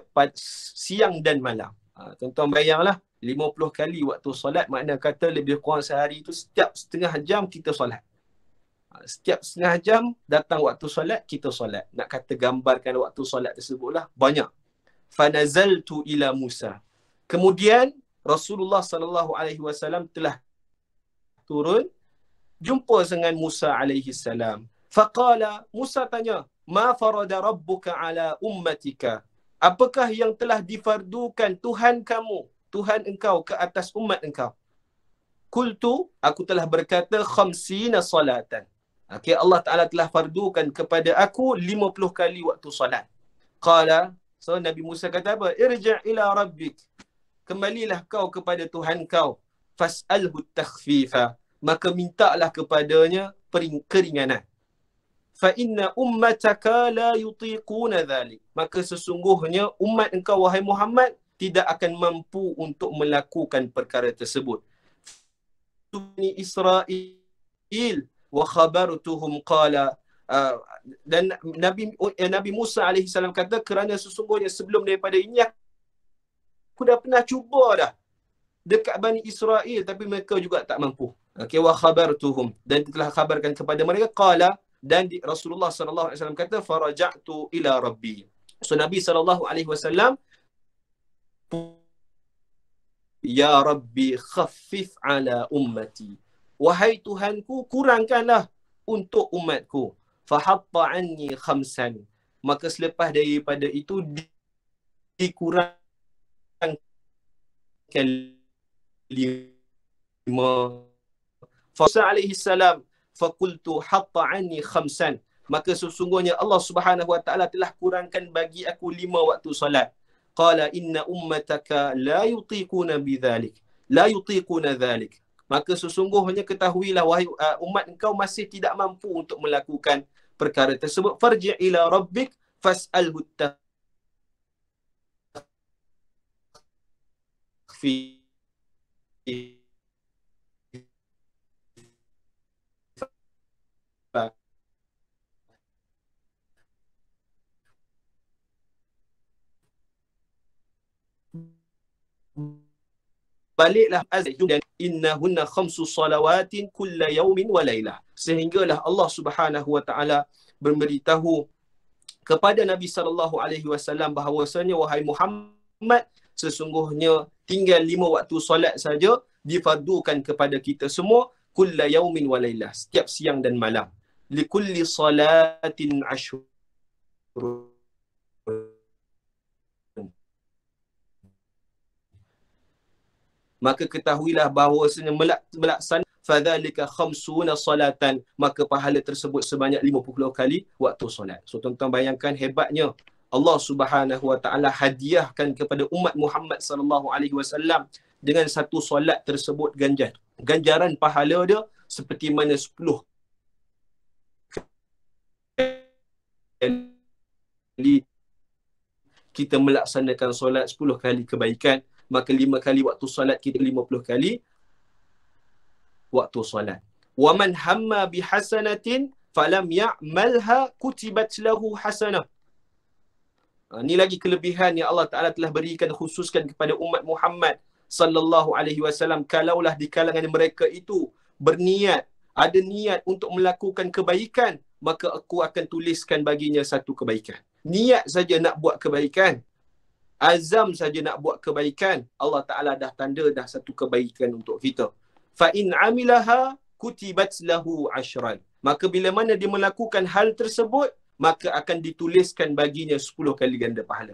siang dan malam. Tuan-tuan bayanglah, 50 kali waktu solat, makna kata lebih kurang sehari itu setiap setengah jam kita solat. Setiap setengah jam datang waktu solat, kita solat. Nak kata gambarkan waktu solat tersebutlah, banyak. Fanazaltu ila Musa. Kemudian Rasulullah SAW telah turun jumpa dengan Musa alaihi salam. Faqala, Musa tanya, ma farada rabbuka ala ummatika? Apakah yang telah difardukan Tuhan kamu, Tuhan engkau ke atas umat engkau? Qultu, aku telah berkata 50 salatan. Okey, Allah Taala telah fardukan kepada aku 50 kali waktu solat. Qala, so Nabi Musa kata apa? Irji' ila rabbik. Kembalilah kau kepada Tuhan kau. Fas'alhu takhfifa. Maka mintalah kepadanya keringanan. Fa inna ummataka la yutiquna dhalik. Maka sesungguhnya umat engkau wahai Muhammad tidak akan mampu untuk melakukan perkara tersebut. Bani Israel wa khabartuhum qala, dan Nabi Musa alaihi salam kata, kerana sesungguhnya sebelum daripada ini aku dah pernah cuba dah dekat Bani Israel tapi mereka juga tak mampu. Okey, wa khabartuhum, dan telah khabarkan kepada mereka, qala, dan Rasulullah sallallahu alaihi wasallam kata, faraja'tu ila rabbi. So Nabi sallallahu alaihi wasallam, ya rabbi khaffif ala ummati, wahai Tuhanku, kurangkanlah untuk umatku. Fahatta anni khamsan, maka selepas daripada itu dikurangkan 5. Musa alaihi salam, faqultu hatta anni khamsan, maka sesungguhnya Allah Subhanahu Wa Taala telah kurangkan bagi aku 5 waktu solat. Qala inna ummataka la yutiquna bidzalik, la yutiquna dzalik, maka sesungguhnya ketahuilah wahai umat engkau masih tidak mampu untuk melakukan perkara tersebut. Farji' ila rabbik fas'alhu takhfi. Baliklah dan innahunna khamsu salawatin kulla yawmin wa laylah, sehinggalah Allah Subhanahu Wa Taala memberitahu kepada Nabi sallallahu alaihi wasallam bahawasanya wahai Muhammad, sesungguhnya tinggal 5 waktu solat saja difardukan kepada kita semua, kulla yawmin wa laylah, setiap siang dan malam. Likulli salatin ashur, maka ketahuilah bahawasanya melaksanakan fadzalika khamsuna salatan, maka pahala tersebut sebanyak 50 kali waktu solat. So tuan-tuan bayangkan hebatnya Allah Subhanahu Wa Taala hadiahkan kepada umat Muhammad sallallahu alaihi wasallam dengan satu solat tersebut ganjaran pahala dia seperti mana 10 kali kita melaksanakan solat 10 kali kebaikan, maka 5 kali waktu solat kita 50 kali waktu solat. Wa man hamma bihasanatin falam ya'malha kutibat lahu hasanah. Ni lagi kelebihan yang Allah Ta'ala telah berikan khususkan kepada umat Muhammad sallallahu alaihi wasallam. Kalaulah di kalangan mereka itu berniat, ada niat untuk melakukan kebaikan, maka aku akan tuliskan baginya satu kebaikan. Niat saja nak buat kebaikan, azam saja nak buat kebaikan, Allah Ta'ala dah tanda dah satu kebaikan untuk kita. Fa in amilaha kutibat lahu ashran. Maka bila mana dia melakukan hal tersebut, maka akan dituliskan baginya 10 kali ganda pahala.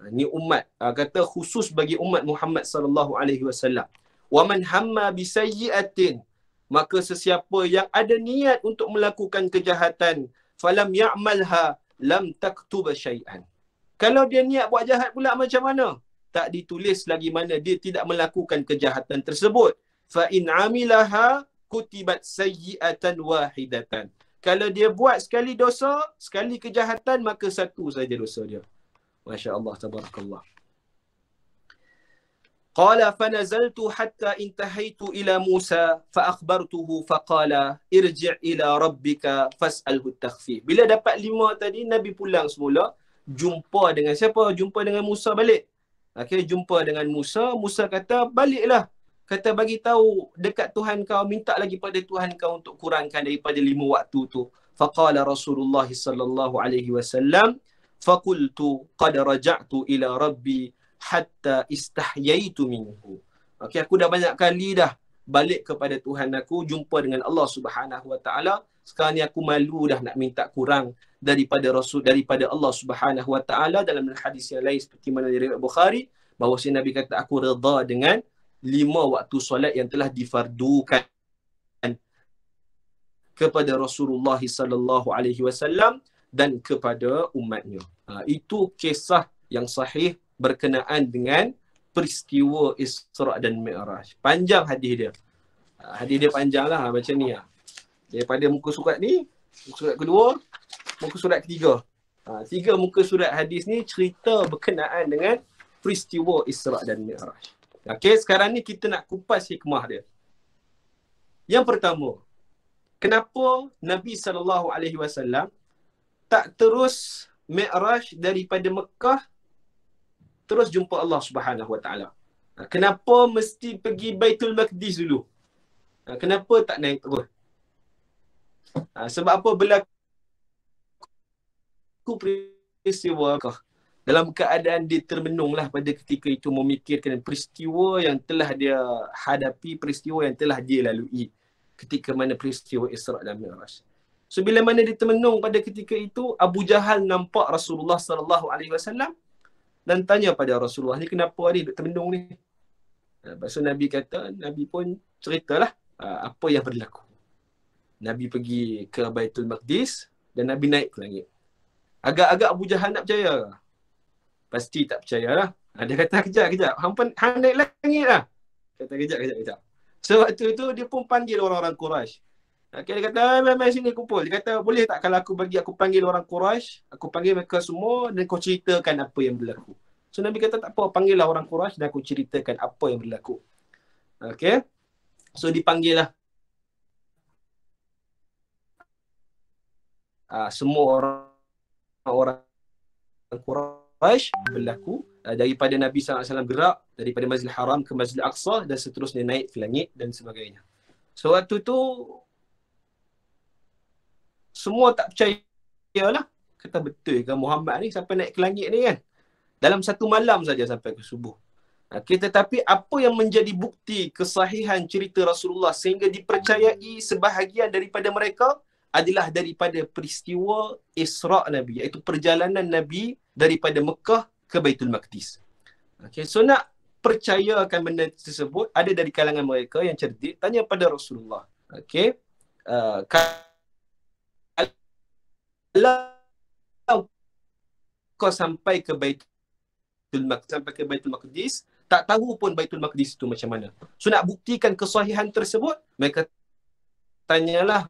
Ni umat, kata khusus bagi umat Muhammad sallallahu alaihi wasallam. Wa man hamma bisayyi'atin, maka sesiapa yang ada niat untuk melakukan kejahatan, falam ya'malha lam taktub syai'an. Kalau dia niat buat jahat pula macam mana? Tak ditulis lagi mana dia tidak melakukan kejahatan tersebut. Fa in amilaha kutibat sayyi'atan wahidatan. Kalau dia buat sekali dosa, sekali kejahatan, maka satu saja dosa dia. Masya Allah, tabarakallah. Qala fanazaltu hatta intahaitu ila Musa fa akhbartuhu faqala irji' ila rabbika fas'alhu at-takhfif. Bila dapat 5 tadi, Nabi pulang semula, jumpa dengan siapa? Jumpa dengan Musa balik. Akhirnya jumpa dengan Musa, Musa kata, baliklah. Kata, bagi tahu dekat Tuhan kau, minta lagi pada Tuhan kau untuk kurangkan daripada 5 waktu tu. Faqala Rasulullah sallallahu alaihi wasallam, faqultu qad raja'tu ila rabbi hatta istahyaitu minhu. Okey, aku dah banyak kali dah balik kepada Tuhan aku, jumpa dengan Allah Subhanahu wa taala. Sekarang ni aku malu dah nak minta kurang daripada Allah Subhanahu wa taala. Dalam hadis yang lain seperti mana diriwayatkan Bukhari, bahawa si Nabi kata, aku redha dengan 5 waktu solat yang telah difardukan kepada Rasulullah sallallahu alaihi wasallam dan kepada umatnya. Itu kisah yang sahih berkenaan dengan peristiwa Isra' dan Mi'raj. Panjang hadis dia. Hadis dia panjang lah macam ni. Daripada muka surat ni, muka surat kedua, muka surat ketiga. 3 muka surat hadis ni cerita berkenaan dengan peristiwa Isra' dan Mi'raj. Okey, sekarang ni kita nak kupas hikmah dia. Yang pertama, kenapa Nabi SAW tak terus Mi'raj daripada Mekah terus jumpa Allah Subhanahu Wa Taala? Kenapa mesti pergi Baitul Maqdis dulu? Kenapa tak naik terus? Sebab apa berlaku peristiwa Mekah? Dalam keadaan dia termenunglah pada ketika itu, memikirkan peristiwa yang telah dia hadapi, peristiwa yang telah dia lalui ketika mana peristiwa Isra' dan Mi'raj. So bila mana dia termenung pada ketika itu, Abu Jahal nampak Rasulullah sallallahu alaihi wasallam dan tanya pada Rasulullah, ni kenapa ni duk termenung ni? Lepas tu Nabi kata, Nabi pun ceritalah apa yang berlaku. Nabi pergi ke Baitul Maqdis dan Nabi naik ke langit. Agak-agak Abu Jahal nak percaya. Pasti tak percayalah. Dia kata, kejap. Hang naik langit lah. Kata, kejap. So waktu tu dia pun panggil orang-orang Quraisy. Okay, dia kata, mai sini kumpul. Dia kata, boleh tak kalau aku panggil orang Quraisy, aku panggil mereka semua dan kau ceritakan apa yang berlaku. So Nabi kata, tak apa, panggillah orang Quraisy dan aku ceritakan apa yang berlaku. Okay. So dipanggil lah semua orang Quraisy berlaku daripada Nabi SAW gerak daripada Masjidil Haram ke Masjidil Aqsa dan seterusnya naik ke langit dan sebagainya. So waktu tu semua tak percayalah. Kata, betul ke Muhammad ni sampai naik ke langit ni kan? Dalam satu malam saja sampai ke subuh. Okay, tetapi apa yang menjadi bukti kesahihan cerita Rasulullah sehingga dipercayai sebahagian daripada mereka adalah daripada peristiwa Isra' Nabi, iaitu perjalanan Nabi daripada Mekah ke Baitul Maqdis. Okay, so nak percayakan benda tersebut, ada dari kalangan mereka yang cerdik tanya pada Rasulullah. Okay, kalau kau sampai ke Baitul Maqdis, tak tahu pun Baitul Maqdis itu macam mana. So nak buktikan kesahihan tersebut, mereka tanyalah,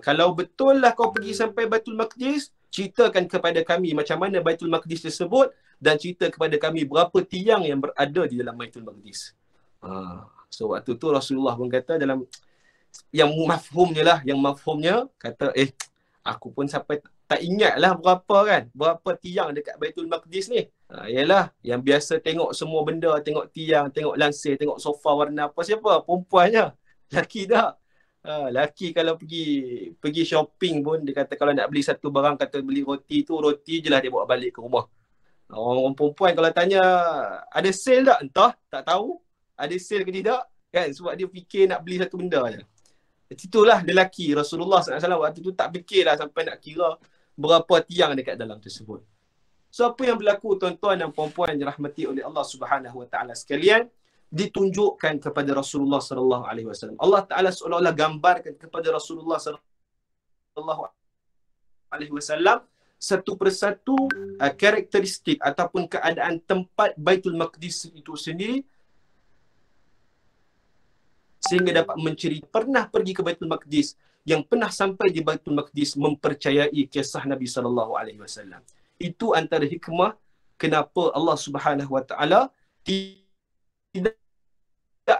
kalau betul lah kau pergi sampai Baitul Maqdis, ceritakan kepada kami macam mana Baitul Maqdis tersebut dan cerita kepada kami berapa tiang yang berada di dalam Baitul Maqdis. So waktu tu Rasulullah pun kata dalam yang mafhumnya kata aku pun sampai tak ingat lah berapa tiang dekat Baitul Maqdis ni. Yalah yang biasa tengok semua benda, tengok tiang, tengok lansir, tengok sofa warna apa, siapa? Perempuannya. Laki tak. Laki kalau pergi shopping pun dia kata kalau nak beli satu barang, kata beli roti je lah dia bawa balik ke rumah. Orang perempuan kalau tanya ada sale tak? Entah, tak tahu. Ada sale ke tidak? Kan? Sebab dia fikir nak beli satu benda je. Itulah lelaki Rasulullah SAW waktu tu tak fikirlah sampai nak kira berapa tiang dekat dalam tersebut. So apa yang berlaku tuan-tuan dan puan-puan yang dirahmati oleh Allah Subhanahu Wa Taala sekalian, ditunjukkan kepada Rasulullah sallallahu alaihi wasallam. Allah Taala seolah-olah gambarkan kepada Rasulullah sallallahu alaihi wasallam satu persatu karakteristik ataupun keadaan tempat Baitul Maqdis itu sendiri, sehingga dapat mencerita pernah pergi ke Baitul Maqdis, yang pernah sampai di Baitul Maqdis mempercayai kisah Nabi sallallahu alaihi wasallam. Itu antara hikmah kenapa Allah Subhanahu Wa Taala tidak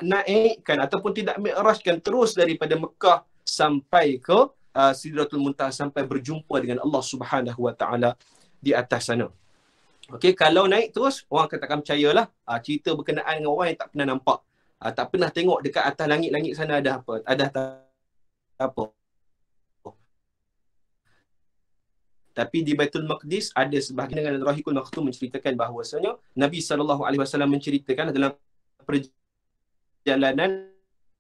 naikkan ataupun tidak mi'rajkan terus daripada Mekah sampai ke Sidratul Muntaha, sampai berjumpa dengan Allah Subhanahu Wa Taala di atas sana. Okey, kalau naik terus orang katakan percayalah cerita berkenaan dengan orang yang tak pernah nampak, tak pernah tengok dekat atas langit-langit sana ada apa, apa. Tapi di Baitul Maqdis ada sebahagian dengan Rahikul Maktum menceritakan bahawasanya Nabi SAW menceritakan dalam perjalanan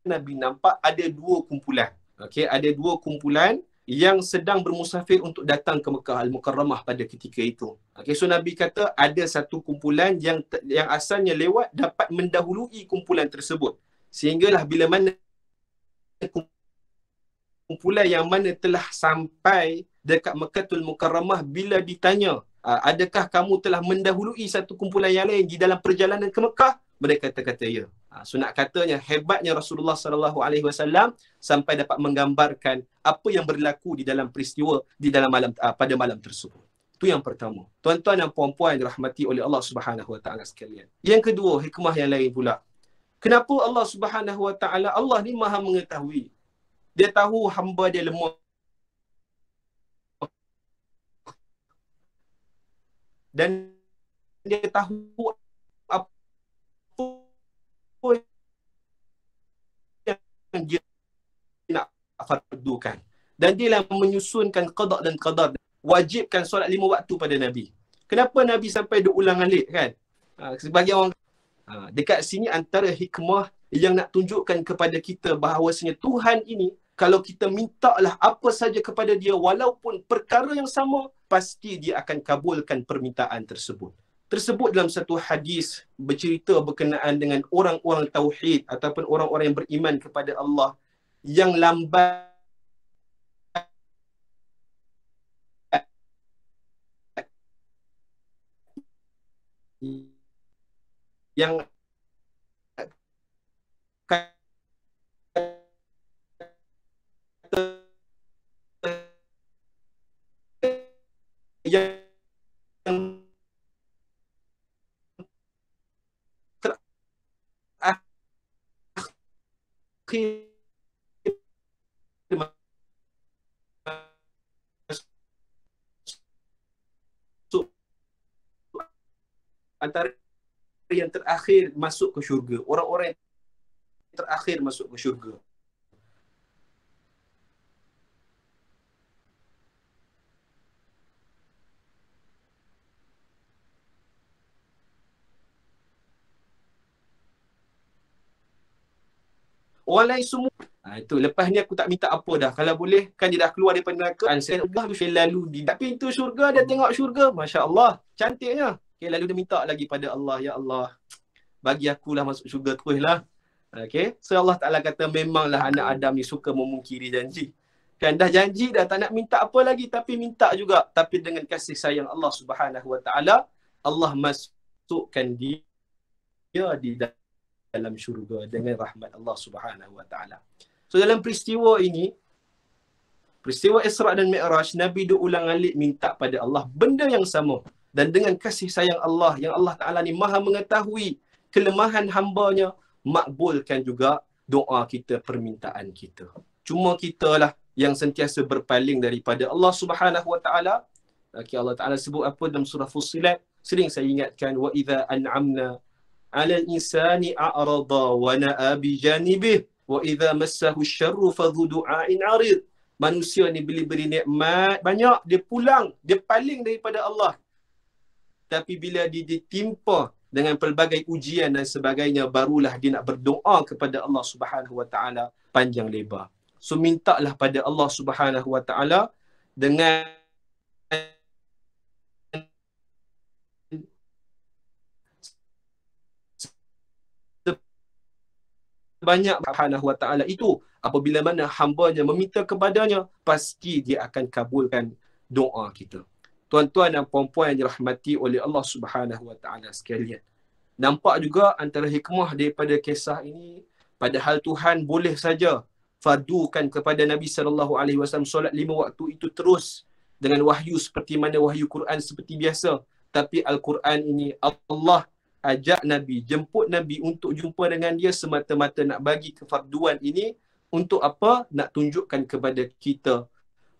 Nabi nampak ada dua kumpulan. Okey, ada dua kumpulan yang sedang bermusafir untuk datang ke Mekah Al-Mukarramah pada ketika itu. Okey, so Nabi kata ada satu kumpulan yang asalnya lewat dapat mendahului kumpulan tersebut. Sehinggalah bila mana kumpulan yang mana telah sampai dekat Mekahul Mukarramah, bila ditanya, adakah kamu telah mendahului satu kumpulan yang lain di dalam perjalanan ke Mekah? Mereka kata ya. So nak katanya hebatnya Rasulullah SAW sampai dapat menggambarkan apa yang berlaku di dalam peristiwa di dalam malam pada malam tersebut. Itu yang pertama. Tuan-tuan dan puan-puan dirahmati oleh Allah Subhanahu Wa Taala sekalian. Yang kedua, hikmah yang lain pula. Kenapa Allah Subhanahu Wa Taala, Allah ni Maha mengetahui. Dia tahu hamba dia lemah. Dan dia tahu apa yang dia nak fardukan. Dan dia lah menyusunkan qada dan qadar. Wajibkan solat 5 waktu pada Nabi. Kenapa Nabi sampai ulang-alik kan? Sebagai orang dekat sini antara hikmah yang nak tunjukkan kepada kita bahawasanya Tuhan ini, kalau kita mintalah apa saja kepada dia walaupun perkara yang sama, pasti dia akan kabulkan permintaan tersebut. Tersebut dalam satu hadis bercerita berkenaan dengan orang-orang tauhid ataupun orang-orang yang beriman kepada Allah yang lambat yang antara yang terakhir masuk ke syurga. Orang-orang yang terakhir masuk ke syurga. Orang lain semua. Itu lepas ni aku tak minta apa dah. Kalau boleh kan dia dah keluar daripada neraka. Saya lalu di pintu syurga, dia tengok syurga. Masya Allah, cantiknya. Okay, lalu dia minta lagi pada Allah, ya Allah, bagi akulah masuk syurga terus lah. Okay, so Allah Ta'ala kata memanglah anak Adam ni suka memungkiri janji. Kan dah janji dah, tak nak minta apa lagi, tapi minta juga. Tapi dengan kasih sayang Allah Subhanahu Wa Ta'ala, Allah masukkan dia di dalam syurga dengan rahmat Allah Subhanahu Wa Ta'ala. So dalam peristiwa ini, peristiwa Isra' dan Mi'raj, Nabi ulang-alik minta pada Allah benda yang sama. Dan dengan kasih sayang Allah, yang Allah Ta'ala ni Maha mengetahui kelemahan hambanya, makbulkan juga doa kita, permintaan kita. Cuma kita lah yang sentiasa berpaling daripada Allah Subhanahu Wa Taala. Okay, Allah Taala sebut apa dalam surah Fussilat? Sering saya ingatkan, wa idza an'amna 'ala al-insani a'rada wa na'a bi janibih wa idza massahu asy-syarru fadhu du'ain 'arid. Manusia ni bila beri nikmat banyak, dia pulang, dia paling daripada Allah. Tapi bila dia ditimpa dengan pelbagai ujian dan sebagainya, barulah dia nak berdoa kepada Allah Subhanahu Wa Taala panjang lebar. So mintalah pada Allah Subhanahu Wa Taala dengan banyak Subhanahu Wa Taala itu. Apabila mana hamba-Nya meminta kepadanya, pasti dia akan kabulkan doa kita. Tuan-tuan dan puan-puan yang dirahmati oleh Allah Subhanahu Wa Taala sekalian. Nampak juga antara hikmah daripada kisah ini, padahal Tuhan boleh saja fardukan kepada Nabi SAW solat 5 waktu itu terus dengan wahyu seperti mana wahyu Quran seperti biasa. Tapi Al-Quran ini Allah ajak Nabi, jemput Nabi untuk jumpa dengan dia semata-mata nak bagi kefarduan ini untuk apa? Nak tunjukkan kepada kita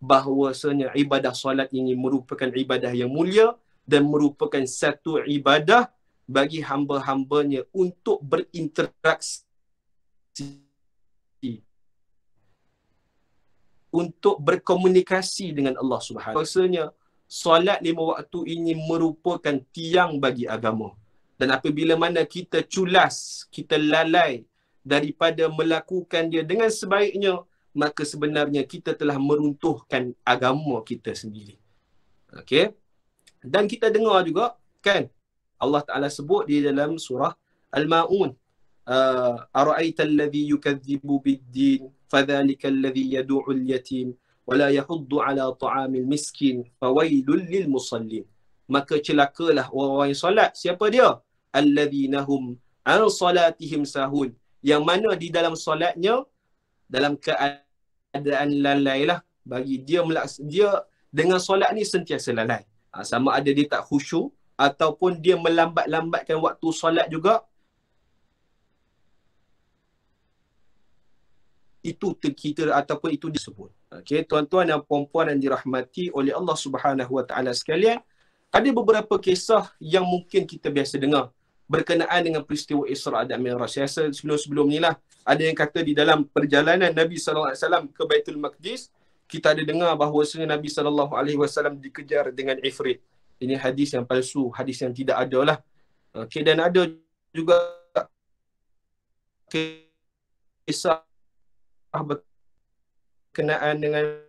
bahawasanya ibadah solat ini merupakan ibadah yang mulia dan merupakan satu ibadah bagi hamba-hambanya untuk berinteraksi, untuk berkomunikasi dengan Allah Subhanahu Wa Taala. Bahawasanya solat 5 waktu ini merupakan tiang bagi agama. Dan apabila mana kita culas, kita lalai daripada melakukan dia dengan sebaiknya, maka sebenarnya kita telah meruntuhkan agama kita sendiri. Okey. Dan kita dengar juga kan Allah Taala sebut di dalam surah Al-Maun, ara'aita alladhi yukadzibu bid-din fadhalika alladhi yad'u al-yatim wa la yahuddu ala ta'amil miskin fawailul lil musallin. Maka celakalah orang-orang yang solat. Siapa dia? Alladhina hum an salatihim sahun. Yang mana di dalam solatnya dalam keadaan lalai lah. Bagi dia dengan solat ni sentiasa lalai. Sama ada dia tak khusyuk ataupun dia melambat-lambatkan waktu solat juga. Itu kita ataupun itu disebut. Okey, tuan-tuan dan puan-puan yang dirahmati oleh Allah Subhanahu Wa Taala sekalian, ada beberapa kisah yang mungkin kita biasa dengar berkenaan dengan peristiwa Isra' dan Mi'raj. Saya rasa sebelum-sebelum ni lah, ada yang kata di dalam perjalanan Nabi SAW ke Baitul Maqdis, kita ada dengar bahawasanya Nabi SAW dikejar dengan ifrit. Ini hadis yang palsu, hadis yang tidak ada lah. Okay, dan ada juga kisah berkenaan dengan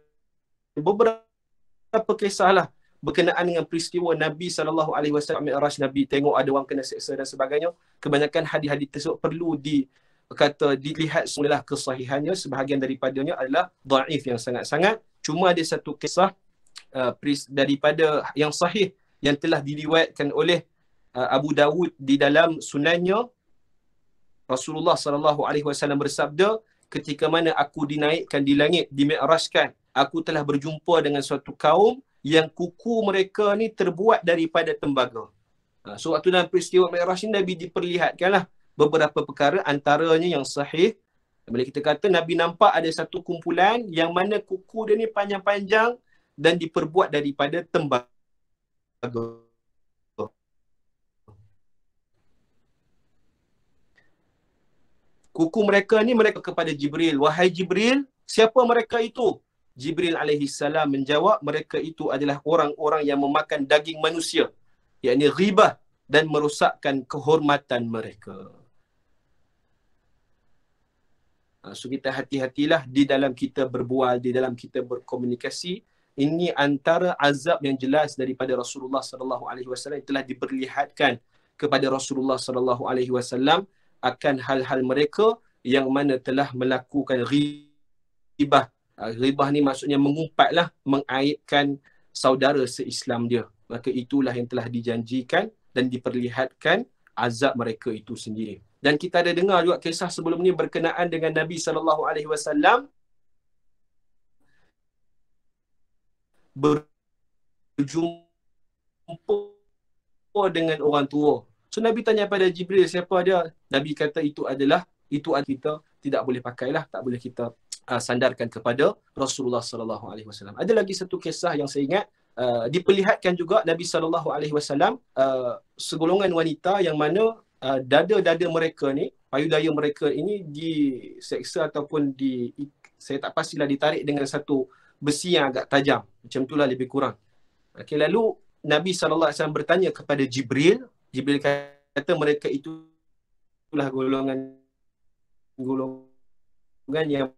beberapa kisah lah berkenaan dengan peristiwa Nabi SAW Mi'raj, Nabi tengok ada orang kena seksa dan sebagainya. Kebanyakan hadis-hadis tersebut perlu dilihat semulalah kesahihannya. Sebahagian daripadanya adalah dhaif yang sangat-sangat. Cuma ada satu kisah daripada yang sahih yang telah diriwayatkan oleh Abu Dawud di dalam sunannya. Rasulullah SAW bersabda, ketika mana aku dinaikkan di langit, dimi'rajkan, aku telah berjumpa dengan suatu kaum yang kuku mereka ni terbuat daripada tembaga. So waktu dalam peristiwa Mi'raj ni Nabi diperlihatkanlah beberapa perkara, antaranya yang sahih. Bila kita kata Nabi nampak ada satu kumpulan yang mana kuku dia ni panjang-panjang dan diperbuat daripada tembaga. Kuku mereka ni mereka kepada Jibril. Wahai Jibril, siapa mereka itu? Jibril alaihi salam menjawab, mereka itu adalah orang-orang yang memakan daging manusia, yakni ghibah, dan merosakkan kehormatan mereka. So kita hati-hatilah di dalam kita berbual, di dalam kita berkomunikasi. Ini antara azab yang jelas daripada Rasulullah SAW yang telah diperlihatkan kepada Rasulullah SAW akan hal-hal mereka yang mana telah melakukan ghibah. Ghibah ni maksudnya mengumpatlah, mengaibkan saudara se-Islam dia. Maka itulah yang telah dijanjikan dan diperlihatkan azab mereka itu sendiri. Dan kita ada dengar juga kisah sebelum ni berkenaan dengan Nabi SAW berjumpa dengan orang tua. So Nabi tanya pada Jibril, siapa dia? Nabi kata itu adalah kita tidak boleh pakailah, tak boleh kita sandarkan kepada Rasulullah sallallahu alaihi wasallam. Ada lagi satu kisah yang saya ingat, diperlihatkan juga Nabi sallallahu alaihi wasallam segolongan wanita yang mana dada-dada mereka ni, payudara mereka ini diseksa ataupun saya tak pastilah, ditarik dengan satu besi yang agak tajam. Macam itulah lebih kurang. Okay, lalu Nabi sallallahu alaihi wasallam bertanya kepada Jibril. Jibril kata mereka itulah golongan yang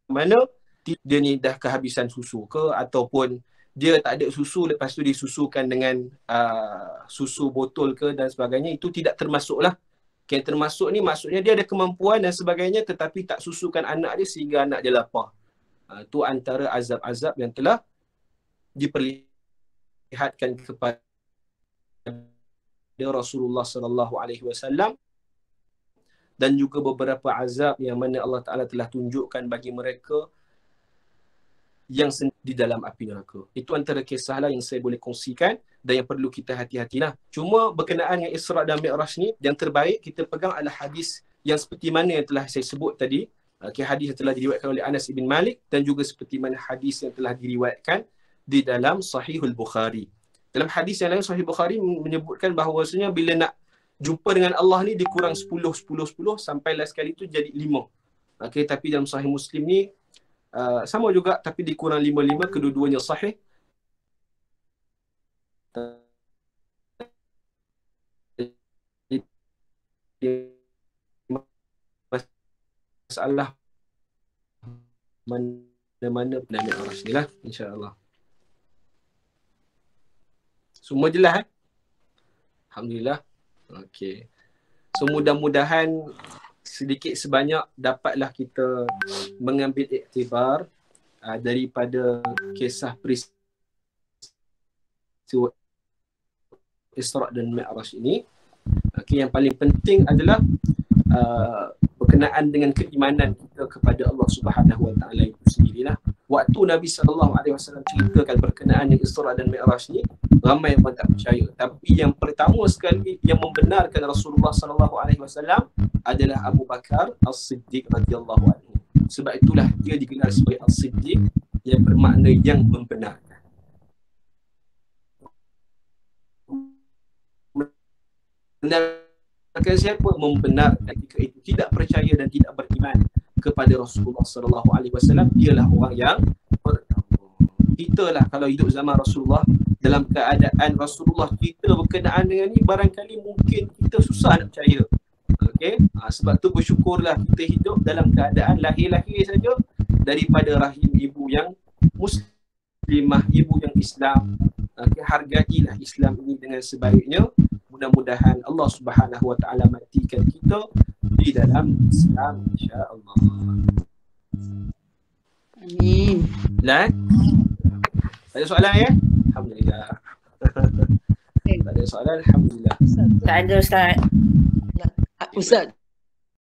mana dia ni dah kehabisan susu ke, ataupun dia tak ada susu lepas tu disusukan dengan susu botol ke dan sebagainya. Itu tidak termasuklah. Yang termasuk ni maksudnya dia ada kemampuan dan sebagainya tetapi tak susukan anak dia sehingga anak dia lapar. Itu antara azab-azab yang telah diperlihatkan kepada Rasulullah sallallahu alaihi wasallam, dan juga beberapa azab yang mana Allah Taala telah tunjukkan bagi mereka yang di dalam api neraka. Itu antara kisahlah yang saya boleh kongsikan dan yang perlu kita hati-hatilah. Cuma berkenaan dengan Isra dan Mi'raj ni, yang terbaik kita pegang adalah hadis yang seperti mana yang telah saya sebut tadi. Hadis yang telah diriwayatkan oleh Anas bin Malik, dan juga seperti mana hadis yang telah diriwayatkan di dalam Sahihul Bukhari. Dalam hadis yang lain Sahih Bukhari menyebutkan bahawasanya bila nak jumpa dengan Allah ni dikurang 10 sampai last kali tu jadi 5. Okey, tapi dalam Sahih Muslim ni sama juga tapi dikurang 5, kedua-duanya sahih. Masalah mana-mana Nabi Mi'raj ni lah, insya-Allah. Semua jelas Alhamdulillah. Okey. So mudah-mudahan sedikit sebanyak dapatlah kita mengambil iktibar daripada kisah peristiwa Isra dan Mi'raj ini. Okey, yang paling penting adalah berkenaan dengan keimanan kita kepada Allah Subhanahu Wa Taala itu sendirilah. Waktu Nabi sallallahu alaihi wasallam ceritakan berkenaan dengan Isra dan Mi'raj ni, ramai yang tak percaya. Tapi yang pertama sekali yang membenarkan Rasulullah sallallahu alaihi wasallam adalah Abu Bakar As-Siddiq radhiyallahu anhu. Sebab itulah dia digelar sebagai As-Siddiq, yang bermakna yang membenarkan. Membenarkan siapa? Membenarkan ketika itu tidak percaya dan tidak beriman kepada Rasulullah sallallahu alaihi wasallam, dialah orang yang pertama. Kita lah kalau hidup zaman Rasulullah, dalam keadaan Rasulullah kita berkenaan dengan ni, barangkali mungkin kita susah nak percaya. Okey, sebab tu bersyukurlah kita hidup dalam keadaan lahir-lahir saja daripada rahim ibu yang muslimah, ibu yang Islam. Okay, hargailah Islam ini dengan sebaiknya. Mudah-mudahan Allah Subhanahu Wa Taala matikan kita di dalam Islam, insya-Allah. Amin. Lah, ada soalan ya? Alhamdulillah. Tak ada soalan, alhamdulillah. Tak ada Ustaz. Ustaz,